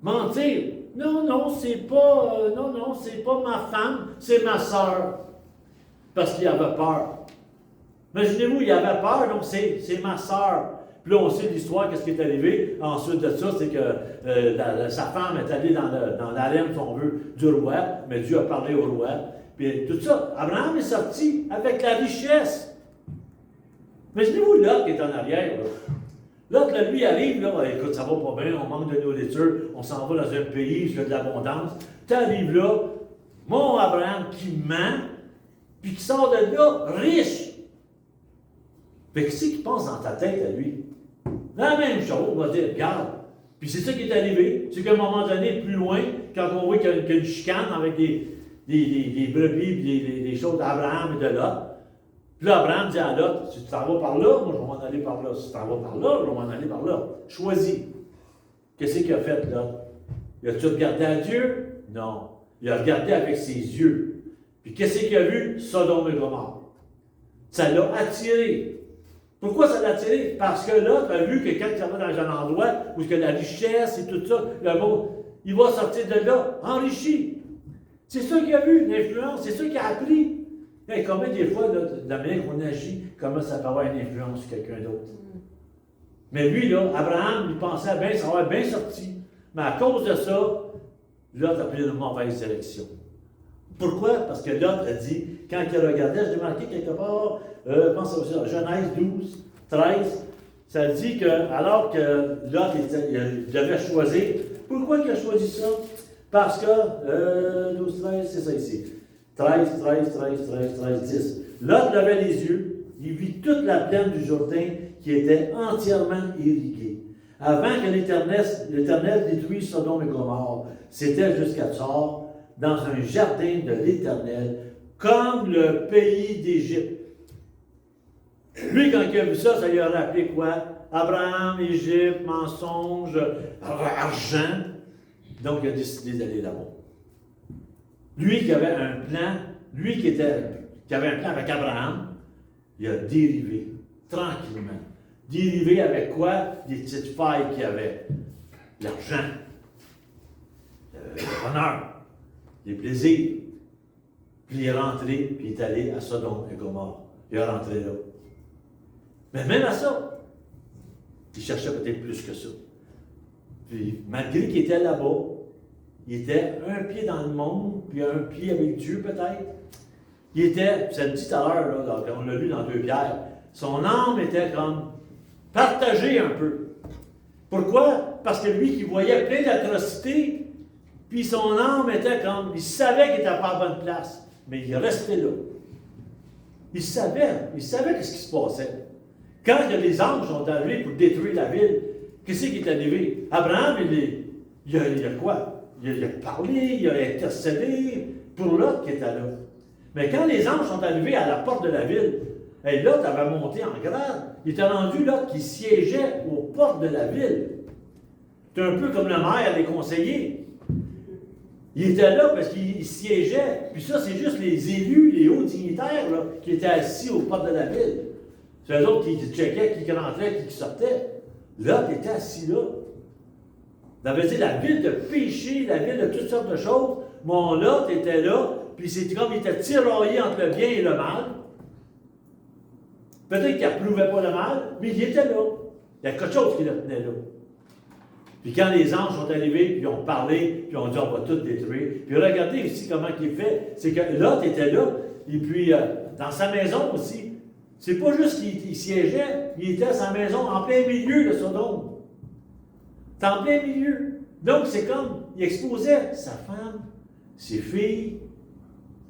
mentir. Non, c'est pas, c'est pas ma femme, c'est ma sœur. Parce qu'il avait peur. Imaginez-vous, il avait peur, donc c'est ma sœur. Puis là, on sait l'histoire, qu'est-ce qui est arrivé. Ensuite de ça, c'est que sa femme est allée dans l'arène, si on veut, du roi, mais Dieu a parlé au roi. Puis tout ça, Abraham est sorti avec la richesse. Imaginez-vous Lot qui est en arrière. Lot, lui, arrive, là, écoute, ça va pas bien, on manque de nourriture, on s'en va dans un pays où il y a de l'abondance. Tu arrives là, mon Abraham qui ment, puis qui sort de là riche. Fait que qu'est-ce qu'il pense dans ta tête à lui? La même chose, on va dire, regarde. Puis c'est ça qui est arrivé. C'est qu'à un moment donné, plus loin, quand on voit qu'il y a une chicane avec des brebis et des choses d'Abraham et de Lot, puis là, Abraham dit à Lot, si tu t'en vas par là, moi je vais m'en aller par là. Si tu t'en vas par là, je vais m'en aller par là. Choisis. Qu'est-ce qu'il a fait, Lot? Il a-tu regardé à Dieu? Non. Il a regardé avec ses yeux. Puis qu'est-ce qu'il a vu? Sodome et Gomorrhe. Ça l'a attiré. Pourquoi ça l'a attiré? Parce que Lot a vu que quand il va dans un endroit où il y a la richesse et tout ça, le monde, il va sortir de là enrichi. C'est ça qu'il a vu, l'influence, c'est ça qu'il a appris. Et combien des fois, là, de la manière qu'on agit, comment ça peut avoir une influence sur quelqu'un d'autre? Mais lui, là, Abraham, il pensait bien, ça va être bien sorti. Mais à cause de ça, Lot a pris une mauvaise direction. Pourquoi? Parce que Lot a dit, quand il regardait, j'ai marqué quelque part, je pense que c'est Genèse 12, 13, ça dit que, alors que Lot il devait choisir, pourquoi il a choisi ça? Parce que, 12, 13, c'est ça ici. 13, 10. Lot levait les yeux, il vit toute la plaine du Jourdain qui était entièrement irriguée. Avant que l'Éternel détruise Sodome et Gomorrhe, c'était jusqu'à Tsar, dans un jardin de l'Éternel, comme le pays d'Égypte. Lui, quand il a vu ça, ça lui a rappelé quoi? Abraham, Égypte, mensonge, argent. Donc, il a décidé d'aller là-bas. Lui qui avait un plan, lui qui avait un plan avec Abraham, il a dérivé, tranquillement. Dérivé avec quoi? Des petites failles qu'il y avait. L'argent, le bonheur, les plaisirs. Puis il est rentré, puis il est allé à Sodome et Gomorrhe. Il est rentré là. Mais même à ça, il cherchait peut-être plus que ça. Puis, malgré qu'il était là-bas, il était un pied dans le monde, puis un pied avec Dieu peut-être. Il était, ça le dit tout à l'heure, là, on l'a lu dans 2 Pierre, son âme était comme partagée un peu. Pourquoi? Parce que lui qui voyait plein d'atrocités, puis son âme était comme, il savait qu'il n'était pas à la bonne place, mais il restait là. Il savait ce qui se passait. Quand les anges sont arrivés pour détruire la ville, qu'est-ce qui est arrivé? Abraham, il a quoi? Il a parlé, il a intercédé pour Lot qui était là. Mais quand les anges sont arrivés à la porte de la ville, et Lot avait monté en grade, il était rendu Lot qui siégeait aux portes de la ville. C'est un peu comme le maire des conseillers. Il était là parce qu'il siégeait. Puis ça, c'est juste les élus, les hauts dignitaires là, qui étaient assis aux portes de la ville. C'est eux autres qui checkaient, qui rentraient, qui sortaient. Lot était assis là. Ça veut dire la ville de péché, la ville de toutes sortes de choses. Mon Lot était là, puis c'est comme il était tiraillé entre le bien et le mal. Peut-être qu'il n'approuvait pas le mal, mais il était là. Il y a quelque chose qui le tenait là. Puis quand les anges sont arrivés, puis ils ont parlé, puis ont dit on va tout détruire. Puis regardez ici comment il fait. C'est que Lot était là, et puis dans sa maison aussi. C'est pas juste qu'il siégeait, il était à sa maison en plein milieu de Sodome. C'est en plein milieu. Donc c'est comme, il exposait sa femme, ses filles,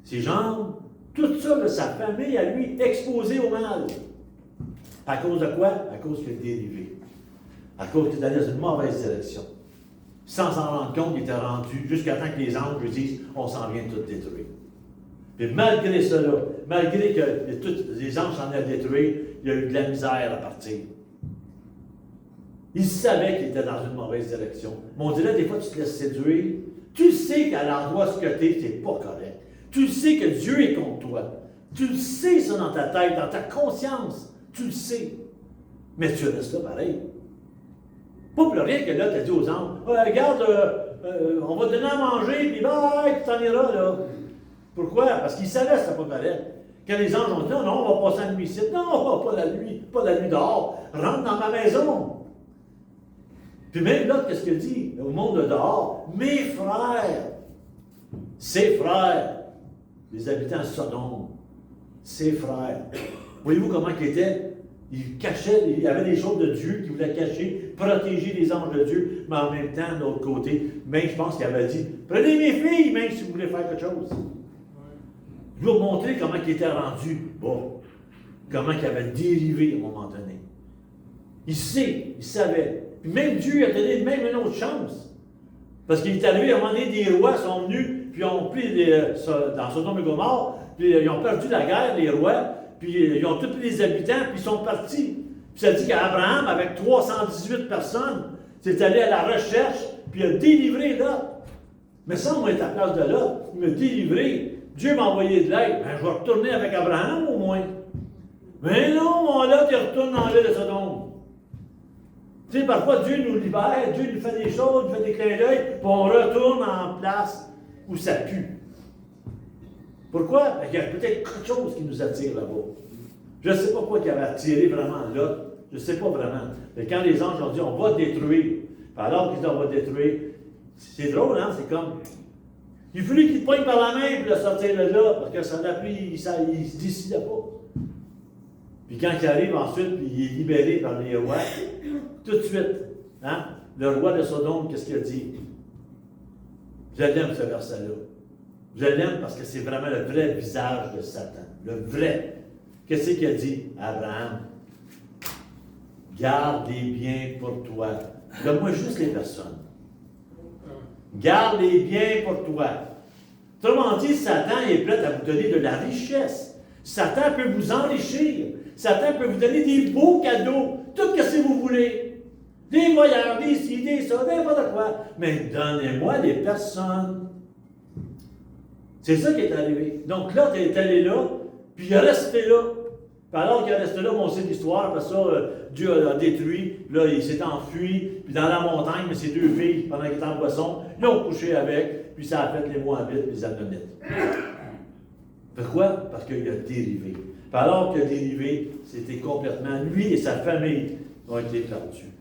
ses jambes, tout ça de sa famille à lui, exposé au mal. À cause de quoi? À cause qu'il a dérivé. À cause qu'il est allé dans une mauvaise direction. Sans s'en rendre compte, il était rendu jusqu'à temps que les anges lui disent on s'en vient de tout détruire. Et malgré cela, malgré que les anges s'en aient détruit, il y a eu de la misère à partir. Il savait qu'il était dans une mauvaise direction. Mais on dirait des fois tu te laisses séduire. Tu sais qu'à l'endroit ce que tu es, c'est pas correct. Tu sais que Dieu est contre toi. Tu le sais ça dans ta tête, dans ta conscience. Tu le sais. Mais tu restes là pareil. Pas pour rien que là, tu as dit aux anges, regarde, on va te donner à manger, puis bye, tu t'en iras là. Pourquoi? Parce qu'ils savaient que c'était pas correct. Quand les anges ont dit, non, on va passer la nuit ici. Non, pas la nuit dehors. Rentre dans ma maison. Puis même là, qu'est-ce qu'il dit au monde de dehors? Mes frères, ses frères, les habitants de Sodome, ses frères. Voyez-vous comment ils étaient? Ils cachaient, il y avait des choses de Dieu qui voulaient cacher, protéger les anges de Dieu, mais en même temps, de l'autre côté, même je pense qu'il avait dit, prenez mes filles, même si vous voulez faire quelque chose. Je vais vous montrer comment il était rendu bon, comment il avait dérivé à un moment donné. Il savait. Puis même Dieu a donné même une autre chance. Parce qu'il est arrivé à un moment donné, des rois sont venus, puis ont pris dans Sodome et Gomorrhe, puis ils ont perdu la guerre, les rois, puis ils ont tous pris les habitants, puis ils sont partis. Puis ça dit qu'Abraham, avec 318 personnes, s'est allé à la recherche, puis a délivré Lot. Mais sans moi être à la place de Lot, il m'a délivré. Dieu m'a envoyé de l'aide. Ben, je vais retourner avec Abraham au moins. Mais non, mon Lot, il retourne dans l'île de Sodome. Tu sais, parfois, Dieu nous libère, Dieu nous fait des choses, nous fait des clins d'œil, puis on retourne en place où ça pue. Pourquoi? Ben, il y a peut-être quelque chose qui nous attire là-bas. Je ne sais pas quoi qui avait attiré vraiment Lot. Je ne sais pas vraiment. Mais quand les anges ont dit, on va détruire, puis alors qu'ils disent, on va détruire, c'est drôle, hein? C'est comme... Il fallut qu'il te poigne par la main pour le sortir de là, parce que ça n'a plus, il ne se décidait pas. Puis quand il arrive ensuite, puis il est libéré par les rois, tout de suite, hein, le roi de Sodome, qu'est-ce qu'il a dit? Je l'aime ce verset-là. Je l'aime parce que c'est vraiment le vrai visage de Satan. Le vrai. Qu'est-ce qu'il a dit à Abraham? Garde les biens pour toi. Donne-moi juste les personnes. Garde les biens pour toi. Autrement dit, Satan est prêt à vous donner de la richesse. Satan peut vous enrichir. Satan peut vous donner des beaux cadeaux. Tout ce que vous voulez. Des voyages, des ci, des ça, n'importe quoi. Mais donnez-moi des personnes. C'est ça qui est arrivé. Donc là, tu es allé là, puis il est resté là. Puis alors qu'il est resté là, on sait l'histoire, parce que ça, Dieu a détruit, là, il s'est enfui, puis dans la montagne, mais ses 2 filles, pendant qu'il était en boisson, ils ont couché avec, puis ça a fait les Moabites et les Ammonites. Pourquoi? Parce qu'il a dérivé. Puis alors qu'il a dérivé, c'était complètement, lui et sa famille ont été perdus.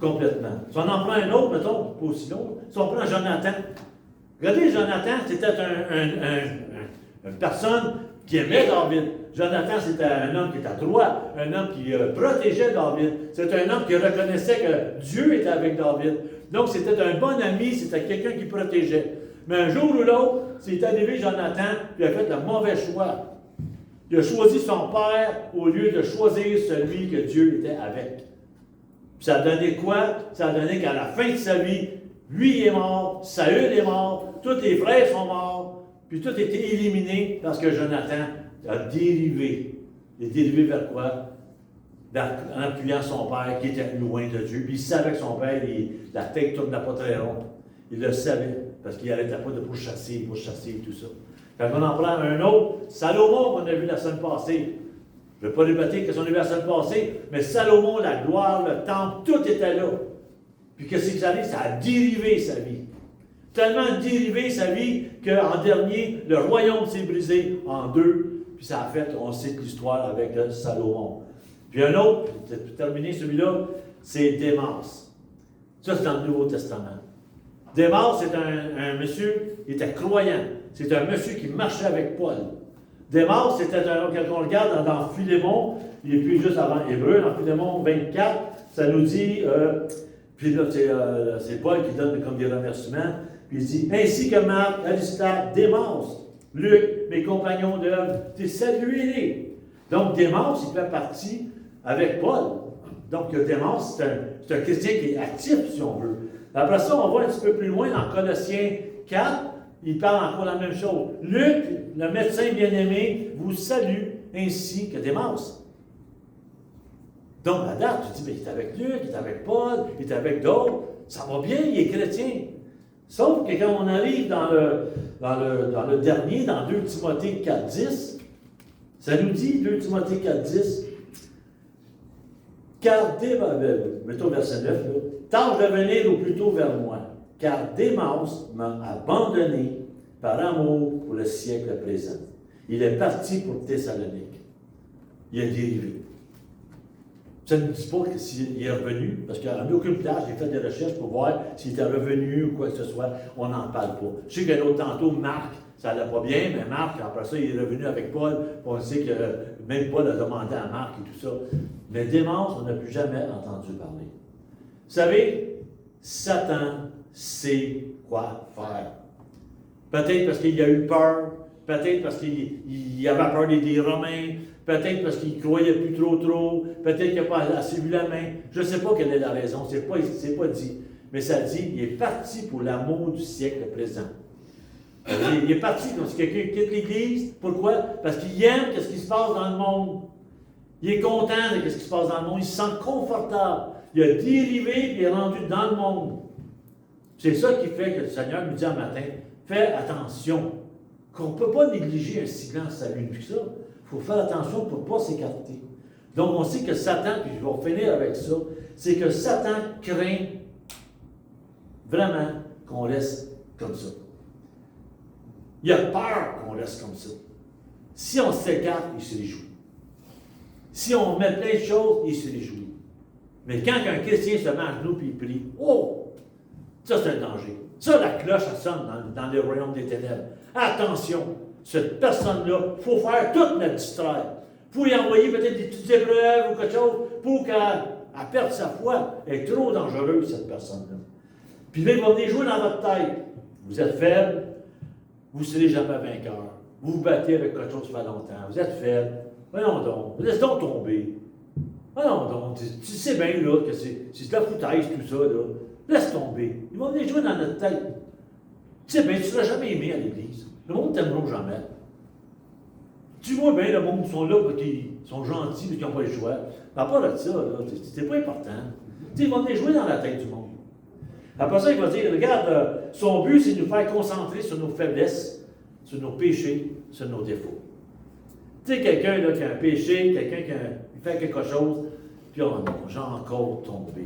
complètement. Si on en prend un autre, mettons, pas aussi long, si on prend Jonathan. Regardez, Jonathan, c'était une personne qui aimait David. Jonathan, c'était un homme qui était droit, un homme qui protégeait David. C'était un homme qui reconnaissait que Dieu était avec David. Donc, c'était un bon ami, c'était quelqu'un qui protégeait. Mais un jour ou l'autre, c'est arrivé Jonathan, puis il a fait le mauvais choix. Il a choisi son père au lieu de choisir celui que Dieu était avec. Puis ça a donné quoi? Ça a donné qu'à la fin de sa vie, lui est mort, Saül est mort, tous les frères sont morts, puis tout a été éliminé parce que Jonathan a dérivé. Il est dérivé vers quoi? En appuyant son père qui était loin de Dieu. Puis il savait que son père, la tête ne tournait pas très rond. Il le savait, parce qu'il n'arrêtait pas de pourchasser et tout ça. Quand on en prend un autre, Salomon qu'on a vu la semaine passée. Je ne vais pas répéter ce qu'on a vu la semaine passée, mais Salomon, la gloire, le temple, tout était là. Puis qu'est-ce qui s'est arrivé? Ça a dérivé sa vie. Tellement dérivé sa vie qu'en dernier, le royaume s'est brisé en deux. Puis ça a fait, on sait l'histoire avec Salomon. Puis un autre, pour terminer celui-là, c'est Démas. Ça, c'est dans le Nouveau Testament. Démas, c'est un monsieur, il était croyant. C'est un monsieur qui marchait avec Paul. Démas, c'était quand on regarde dans Philémon, et puis juste avant Hébreu, dans Philémon 24, ça nous dit, puis là, c'est Paul qui donne comme des remerciements, puis il dit, ainsi que Marc, Aristarque, Démas, Luc, mes compagnons d'œuvre, saluez-les. Donc Démas, il fait partie avec Paul. Donc Démas, c'est un chrétien qui est actif, si on veut. Après ça, on va un petit peu plus loin dans Colossiens 4, il parle encore la même chose. Luc, le médecin bien-aimé, vous salue ainsi que Démas. Donc, à date, tu dis, mais il est avec Luc, il est avec Paul, il est avec d'autres, ça va bien, il est chrétien. Sauf que quand on arrive dans le dernier, dans 2 Timothée 4,10, ça nous dit, 2 Timothée 4,10, car mettons verset 9, là, tâche de venir au plus tôt vers moi, car Démas m'a abandonné par amour pour le siècle présent. Il est parti pour Thessalonique. Il a dérivé. Ça ne nous dit pas s'il est revenu, parce qu'à aucune place, j'ai fait des recherches pour voir s'il était revenu ou quoi que ce soit. On n'en parle pas. Je sais qu'un autre tantôt, Marc, ça n'allait pas bien, mais Marc, après ça, il est revenu avec Paul. On sait que même Paul a demandé à Marc et tout ça. Mais Démas, on n'a plus jamais entendu parler. Vous savez, Satan sait quoi faire. Peut-être parce qu'il a eu peur, peut-être parce qu'il avait peur des Romains, peut-être parce qu'il ne croyait plus trop, peut-être qu'il n'a pas assez vu la main. Je ne sais pas quelle est la raison, c'est pas dit. Mais ça dit, il est parti pour l'amour du siècle présent. Il est parti, donc si quelqu'un quitte l'Église, pourquoi? Parce qu'il aime ce qui se passe dans le monde. Il est content de ce qui se passe dans le monde, il se sent confortable. Il a dérivé et il est rendu dans le monde. C'est ça qui fait que le Seigneur nous dit un matin, fais attention, qu'on ne peut pas négliger un silence salut que ça. Il faut faire attention pour ne pas s'écarter. Donc on sait que Satan, puis je vais finir avec ça, c'est que Satan craint vraiment qu'on laisse comme ça. Il a peur qu'on laisse comme ça. Si on s'écarte, il se réjouit. Si on met plein de choses, il se réjouit. Mais quand un chrétien se met à genoux et il prie, oh, ça c'est un danger. Ça, la cloche, ça sonne dans le royaume des ténèbres. Attention, cette personne-là, il faut faire toute notre distraire. Il faut y envoyer peut-être des petites épreuves ou quelque chose pour qu'elle perde sa foi. Elle est trop dangereuse, cette personne-là. Puis là, il va venir jouer dans votre tête. Vous êtes faible, vous ne serez jamais vainqueur. Vous vous battez avec quelque chose qui fait longtemps. Vous êtes faible. Voyons donc, laisse donc tomber. Voyons donc, tu sais bien là que c'est de la foutaise tout ça, là. Laisse tomber. Ils vont venir jouer dans notre tête. Tu sais bien, tu ne seras jamais aimé à l'Église. Le monde ne t'aimera jamais. Tu vois bien, le monde qui sont là, qui sont gentils, mais qui n'ont pas le choix. À part de ça, c'est pas important. Tu sais, ils vont venir jouer dans la tête du monde. Après ça, il va dire, regarde, son but, c'est de nous faire concentrer sur nos faiblesses, sur nos péchés, sur nos défauts. Tu sais, quelqu'un là, qui a un péché, quelqu'un qui fait quelque chose, puis oh non, j'ai encore tombé.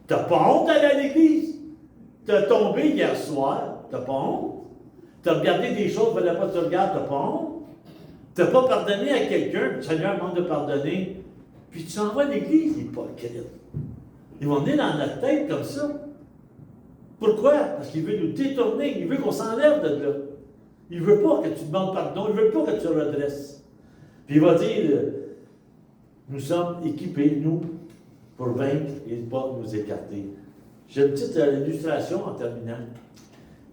T'as pas honte d'aller à l'église? T'as tombé hier soir, t'as pas honte? T'as regardé des choses, il ne fallait pas que tu regardes, t'as pas honte? T'as pas pardonné à quelqu'un, le Seigneur demande de pardonner, puis tu s'en vas à l'église, il n'est pas hypocrite. Ils vont venir dans notre tête comme ça. Pourquoi? Parce qu'il veut nous détourner, il veut qu'on s'enlève de là. Il ne veut pas que tu demandes pardon, il ne veut pas que tu redresses. Puis il va dire, nous sommes équipés, nous, pour vaincre et ne pas nous écarter. J'ai une petite illustration en terminant.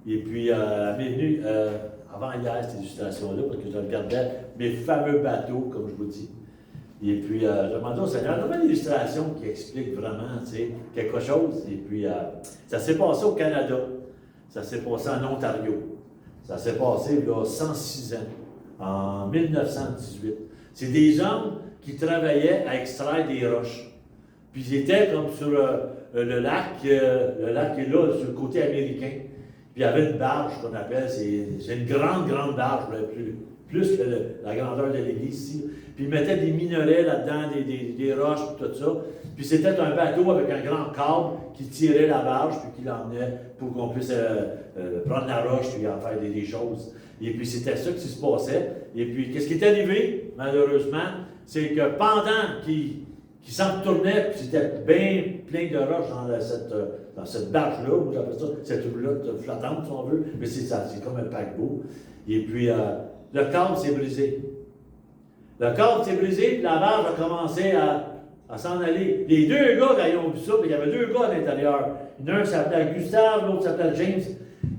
Et puis, elle m'est venue avant hier, cette illustration-là, parce que je regardais mes fameux bateaux, comme je vous dis. Et puis, je demandais au Seigneur, donne-moi une illustration qui explique vraiment, tu sais, quelque chose. Et puis, ça s'est passé au Canada. Ça s'est passé en Ontario. Ça s'est passé, il y a 106 ans, en 1918. C'est des hommes qui travaillaient à extraire des roches. Puis, ils étaient comme sur le lac est là, sur le côté américain. Puis, il y avait une barge qu'on appelle, c'est une grande barge, plus que la grandeur de l'église ici. Puis ils mettaient des minerais là-dedans, des roches, tout ça. Puis c'était un bateau avec un grand câble qui tirait la barge, puis qui l'emmenait pour qu'on puisse prendre la roche, puis en faire des choses. Et puis c'était ça qui se passait. Et puis qu'est-ce qui est arrivé, malheureusement, c'est que pendant qu'ils s'en retournaient, puis c'était bien plein de roches dans cette barge-là, vous appelez ça, cette roulotte flottante, si on veut, mais c'est ça, c'est comme un paquebot. Et puis le câble s'est brisé. Le câble s'est brisé, puis la barge a commencé à s'en aller. Les deux gars, quand ils ont vu ça, il y avait deux gars à l'intérieur. L'un s'appelait Gustave, l'autre s'appelait James.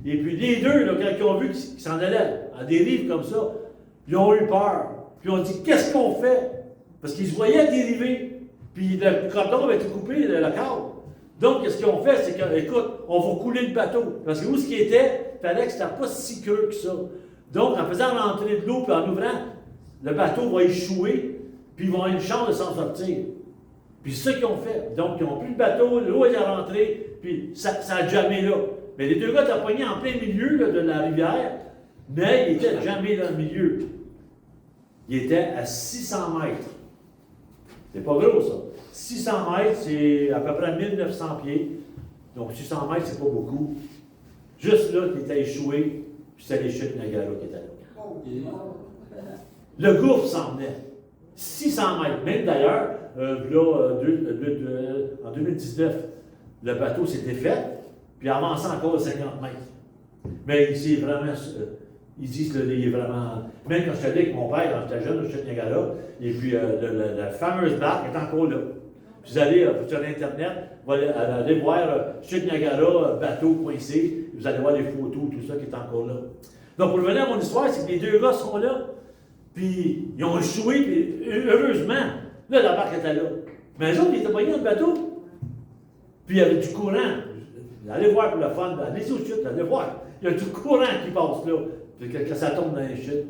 Et puis les deux, là, quand ils ont vu qu'ils s'en allaient à dérive comme ça, ils ont eu peur. Puis ils ont dit, qu'est-ce qu'on fait? Parce qu'ils se voyaient dériver. Puis le coton avait été coupé, le câble. Donc, qu'est-ce qu'ils ont fait? C'est que, écoute, on va couler le bateau. Parce que où ce qui était, il fallait que c'était pas si creux que ça. Donc, en faisant rentrer de l'eau, puis en ouvrant, le bateau va échouer, puis ils vont avoir une chance de s'en sortir. Puis c'est ce qu'ils ont fait. Donc, ils ont pris le bateau, l'eau est rentrée, puis ça a jamais là. Mais les deux gars étaient poignés en plein milieu là, de la rivière, mais ils n'étaient jamais dans le milieu. Ils étaient à 600 mètres. C'est pas gros, ça. 600 mètres, c'est à peu près 1900 pieds. Donc, 600 mètres, c'est pas beaucoup. Juste là, qui était échoué, puis c'était les chutes Niagara qui étaient là. Le gouffre s'en venait. 600 mètres. Même d'ailleurs, en 2019, le bateau s'était fait, puis avançait encore de 50 mètres. Mais ici, vraiment, ils disent qu'il est vraiment. Même quand j'étais allé avec mon père, quand j'étais jeune, au chute Niagara, et puis la fameuse barque est encore là. Puis vous allez sur Internet, vous allez voir chute Niagara, bateau coincé, vous allez voir les photos, tout ça qui est encore là. Donc, pour revenir à mon histoire, c'est que les deux gars sont là. Puis, ils ont échoué, puis heureusement, là, la barque était là. Mais eux autres, ils étaient poignés dans le bateau. Puis, il y avait du courant. Allez voir pour le fun, allez aux chutes, allez voir. Il y a du courant qui passe là, puis que ça tombe dans les chutes.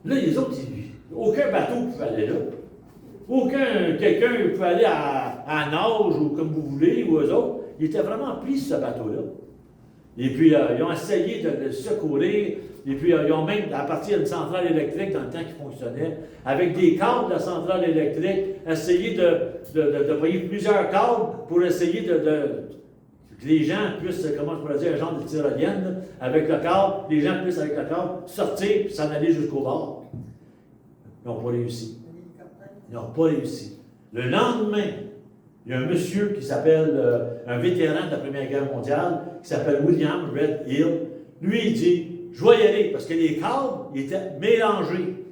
Là, les autres, aucun bateau ne pouvait aller là. Quelqu'un pouvait aller à nage, ou comme vous voulez, ou eux autres. Ils étaient vraiment pris sur ce bateau-là. Et puis, ils ont essayé de le secourir. Et puis, ils ont même, à partir d'une centrale électrique, dans le temps qui fonctionnait, avec des câbles de la centrale électrique, essayé de payer plusieurs câbles pour essayer que les gens puissent, comment je pourrais dire, un genre de tyrolienne, là, avec le câble, les gens puissent, avec le câble, sortir et s'en aller jusqu'au bord. Ils n'ont pas réussi. Ils n'ont pas réussi. Le lendemain, il y a un monsieur qui s'appelle, un vétéran de la Première Guerre mondiale, qui s'appelle William Red Hill. Lui, il dit, je vais y aller, parce que les câbles ils étaient mélangés.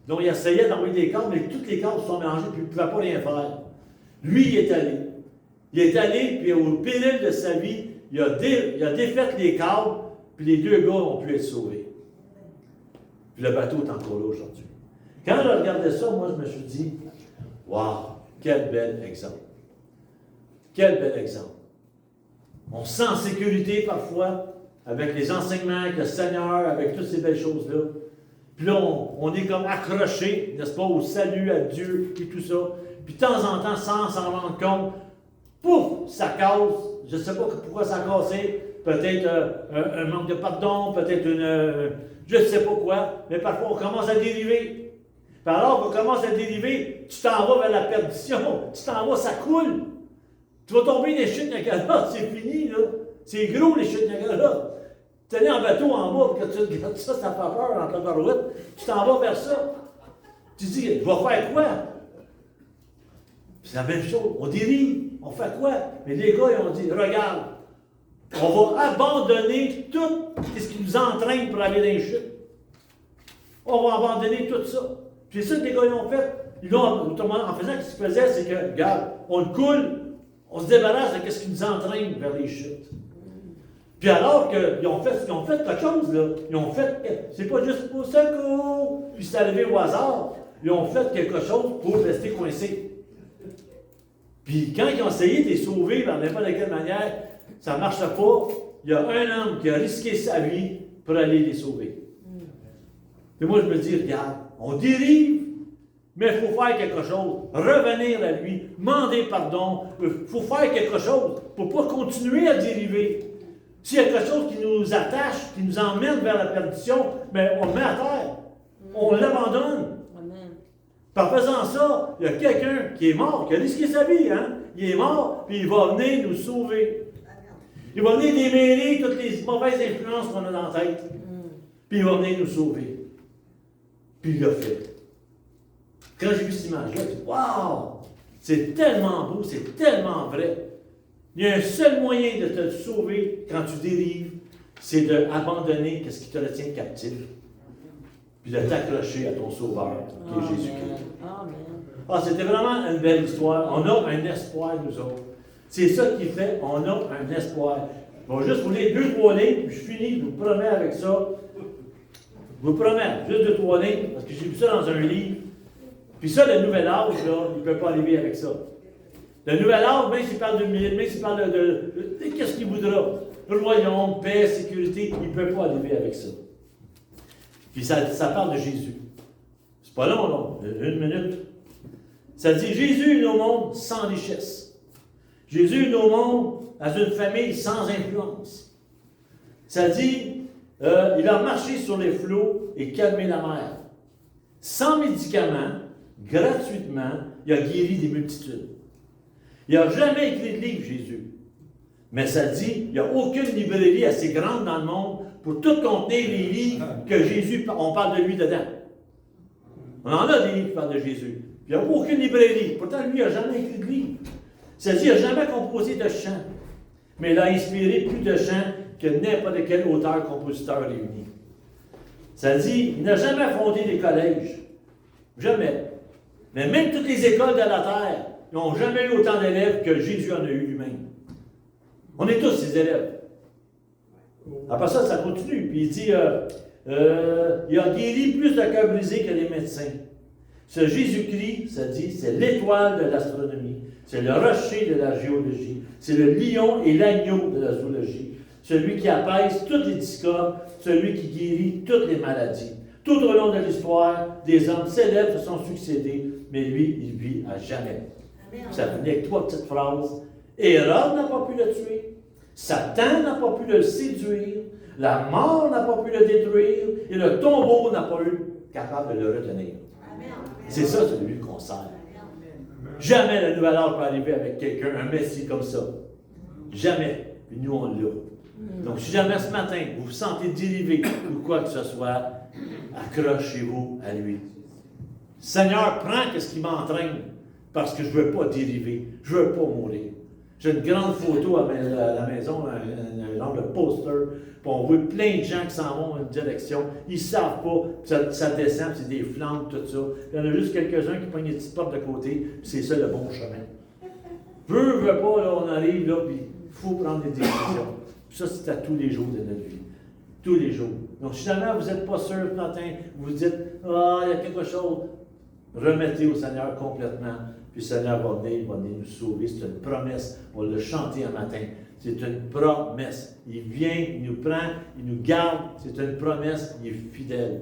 Donc, il essayait d'envoyer des câbles, mais tous les câbles sont mélangés, puis il ne pouvait pas rien faire. Lui, il est allé. Il est allé, puis au péril de sa vie, il a défait les câbles, puis les deux gars ont pu être sauvés. Puis le bateau est encore là aujourd'hui. Quand je regardais ça, moi, je me suis dit, waouh, quel bel exemple. Quel bel exemple. On se sent en sécurité parfois, avec les enseignements, avec le Seigneur, avec toutes ces belles choses-là. Puis là, on est comme accroché, n'est-ce pas, au salut, à Dieu, et tout ça. Puis de temps en temps, sans s'en rendre compte, pouf, ça casse. Je ne sais pas pourquoi ça a cassé. Peut-être un manque de pardon, peut-être je ne sais pas quoi. Mais parfois, on commence à dériver. Puis alors qu'on commence à dériver, tu t'en vas vers la perdition. Tu t'en vas, ça coule. Tu vas tomber dans les chutes Niagara, c'est fini, là. C'est gros, les chutes Niagara. Tu es allé en bateau en bas, puis quand tu regardes ça, ça fait peur dans ta barouette. Tu t'en vas vers ça. Tu dis, je vais faire quoi? C'est la même chose. On dérive. on fait quoi? Mais les gars, ils ont dit, regarde, on va abandonner tout ce qui nous entraîne pour aller dans les chutes. On va abandonner tout ça. Puis c'est ça que les gars ils ont fait. En faisant ce qu'ils faisaient, c'est que, regarde, on le coule, on se débarrasse de ce qui nous entraîne vers les chutes. Puis alors qu'ils ont fait quelque chose, là. Ils ont fait, c'est pas juste pour secours, puis c'est arrivé au hasard. Ils ont fait quelque chose pour rester coincés. Puis quand ils ont essayé de les sauver par n'importe quelle manière, ça ne marchait pas. Il y a un homme qui a risqué sa vie pour aller les sauver. Puis moi, je me dis, regarde, on dérive, mais il faut faire quelque chose. Revenir à lui, demander pardon. Il faut faire quelque chose pour ne pas continuer à dériver. S'il y a quelque chose qui nous attache, qui nous emmène vers la perdition, bien, on le met à terre. On l'abandonne. Par faisant ça, il y a quelqu'un qui est mort, qui a risqué sa vie, hein? Il est mort, puis il va venir nous sauver. Il va venir démêler toutes les mauvaises influences qu'on a dans la tête. Puis il va venir nous sauver. Puis il l'a fait. Quand j'ai vu cette image-là, j'ai dit, waouh! C'est tellement beau, c'est tellement vrai. Il y a un seul moyen de te sauver quand tu dérives, c'est d'abandonner ce qui te retient captif. Puis de t'accrocher à ton Sauveur, qui est Jésus-Christ. Ah, c'était vraiment une belle histoire. On a un espoir, nous autres. C'est ça qui fait, on a un espoir. Bon, juste vous lire 2-3 lignes, puis je finis, je vous promets avec ça. Je vous promets, juste 2-3 lignes, parce que j'ai vu ça dans un livre. Puis ça, le nouvel âge, là, il ne peut pas arriver avec ça. Le nouvel âge, même s'il parle même s'il parle de qu'est-ce qu'il voudra? Royaume, paix, sécurité, il ne peut pas arriver avec ça. Puis ça parle de Jésus. C'est pas long, non? 1 minute. Ça dit, Jésus est au monde sans richesse. Jésus est au monde dans une famille sans influence. Ça dit, il a marché sur les flots et calmé la mer. Sans médicaments, gratuitement, il a guéri des multitudes. Il n'a jamais écrit de livre, Jésus. Mais ça dit, il n'y a aucune librairie assez grande dans le monde pour tout contenir les livres que Jésus, on parle de lui dedans. On en a des livres qui parlent de Jésus. Il n'y a aucune librairie. Pourtant, lui, il n'a jamais écrit de livre. Ça dit, il n'a jamais composé de chants. Mais il a inspiré plus de chants que n'importe quel auteur-compositeur réuni. Ça dit, il n'a jamais fondé des collèges. Jamais. Mais même toutes les écoles de la terre, ils n'ont jamais eu autant d'élèves que Jésus en a eu lui-même. On est tous ses élèves. Après ça, ça continue. Puis il dit, il a guéri plus de cœurs brisés que les médecins. Ce Jésus-Christ, ça dit, c'est l'étoile de l'astronomie. C'est le rocher de la géologie. C'est le lion et l'agneau de la zoologie. Celui qui apaise toutes les discordes. Celui qui guérit toutes les maladies. Tout au long de l'histoire, des hommes célèbres se sont succédés, mais lui, il vit à jamais. Ça venait avec 3 petites phrases. Hérode n'a pas pu le tuer. Satan n'a pas pu le séduire. La mort n'a pas pu le détruire. Et le tombeau n'a pas eu capable de le retenir. C'est ça, celui qu'on sert. Jamais le nouvel âge peut arriver avec quelqu'un, un messie comme ça. Jamais. Puis nous, on l'a. Donc, si jamais ce matin, vous vous sentez dérivé ou quoi que ce soit, accrochez-vous à lui. Seigneur, prends ce qui m'entraîne, parce que je ne veux pas dériver, je ne veux pas mourir. J'ai une grande photo à la maison, un genre de poster, puis on voit plein de gens qui s'en vont dans une direction, ils ne savent pas, ça descend, c'est des flammes, tout ça. Il y en a juste quelques-uns qui pognent des petites portes de côté, puis c'est ça le bon chemin. Veux pas, là, on arrive, là, puis il faut prendre des décisions. Puis ça, c'est à tous les jours de notre vie. Tous les jours. Donc, si jamais vous n'êtes pas sûr ce matin, vous vous dites, ah, il y a quelque chose, remettez au Seigneur complètement. Puis le Seigneur va venir nous sauver. C'est une promesse. On l'a chanté un matin. C'est une promesse. Il vient, il nous prend, il nous garde. C'est une promesse. Il est fidèle.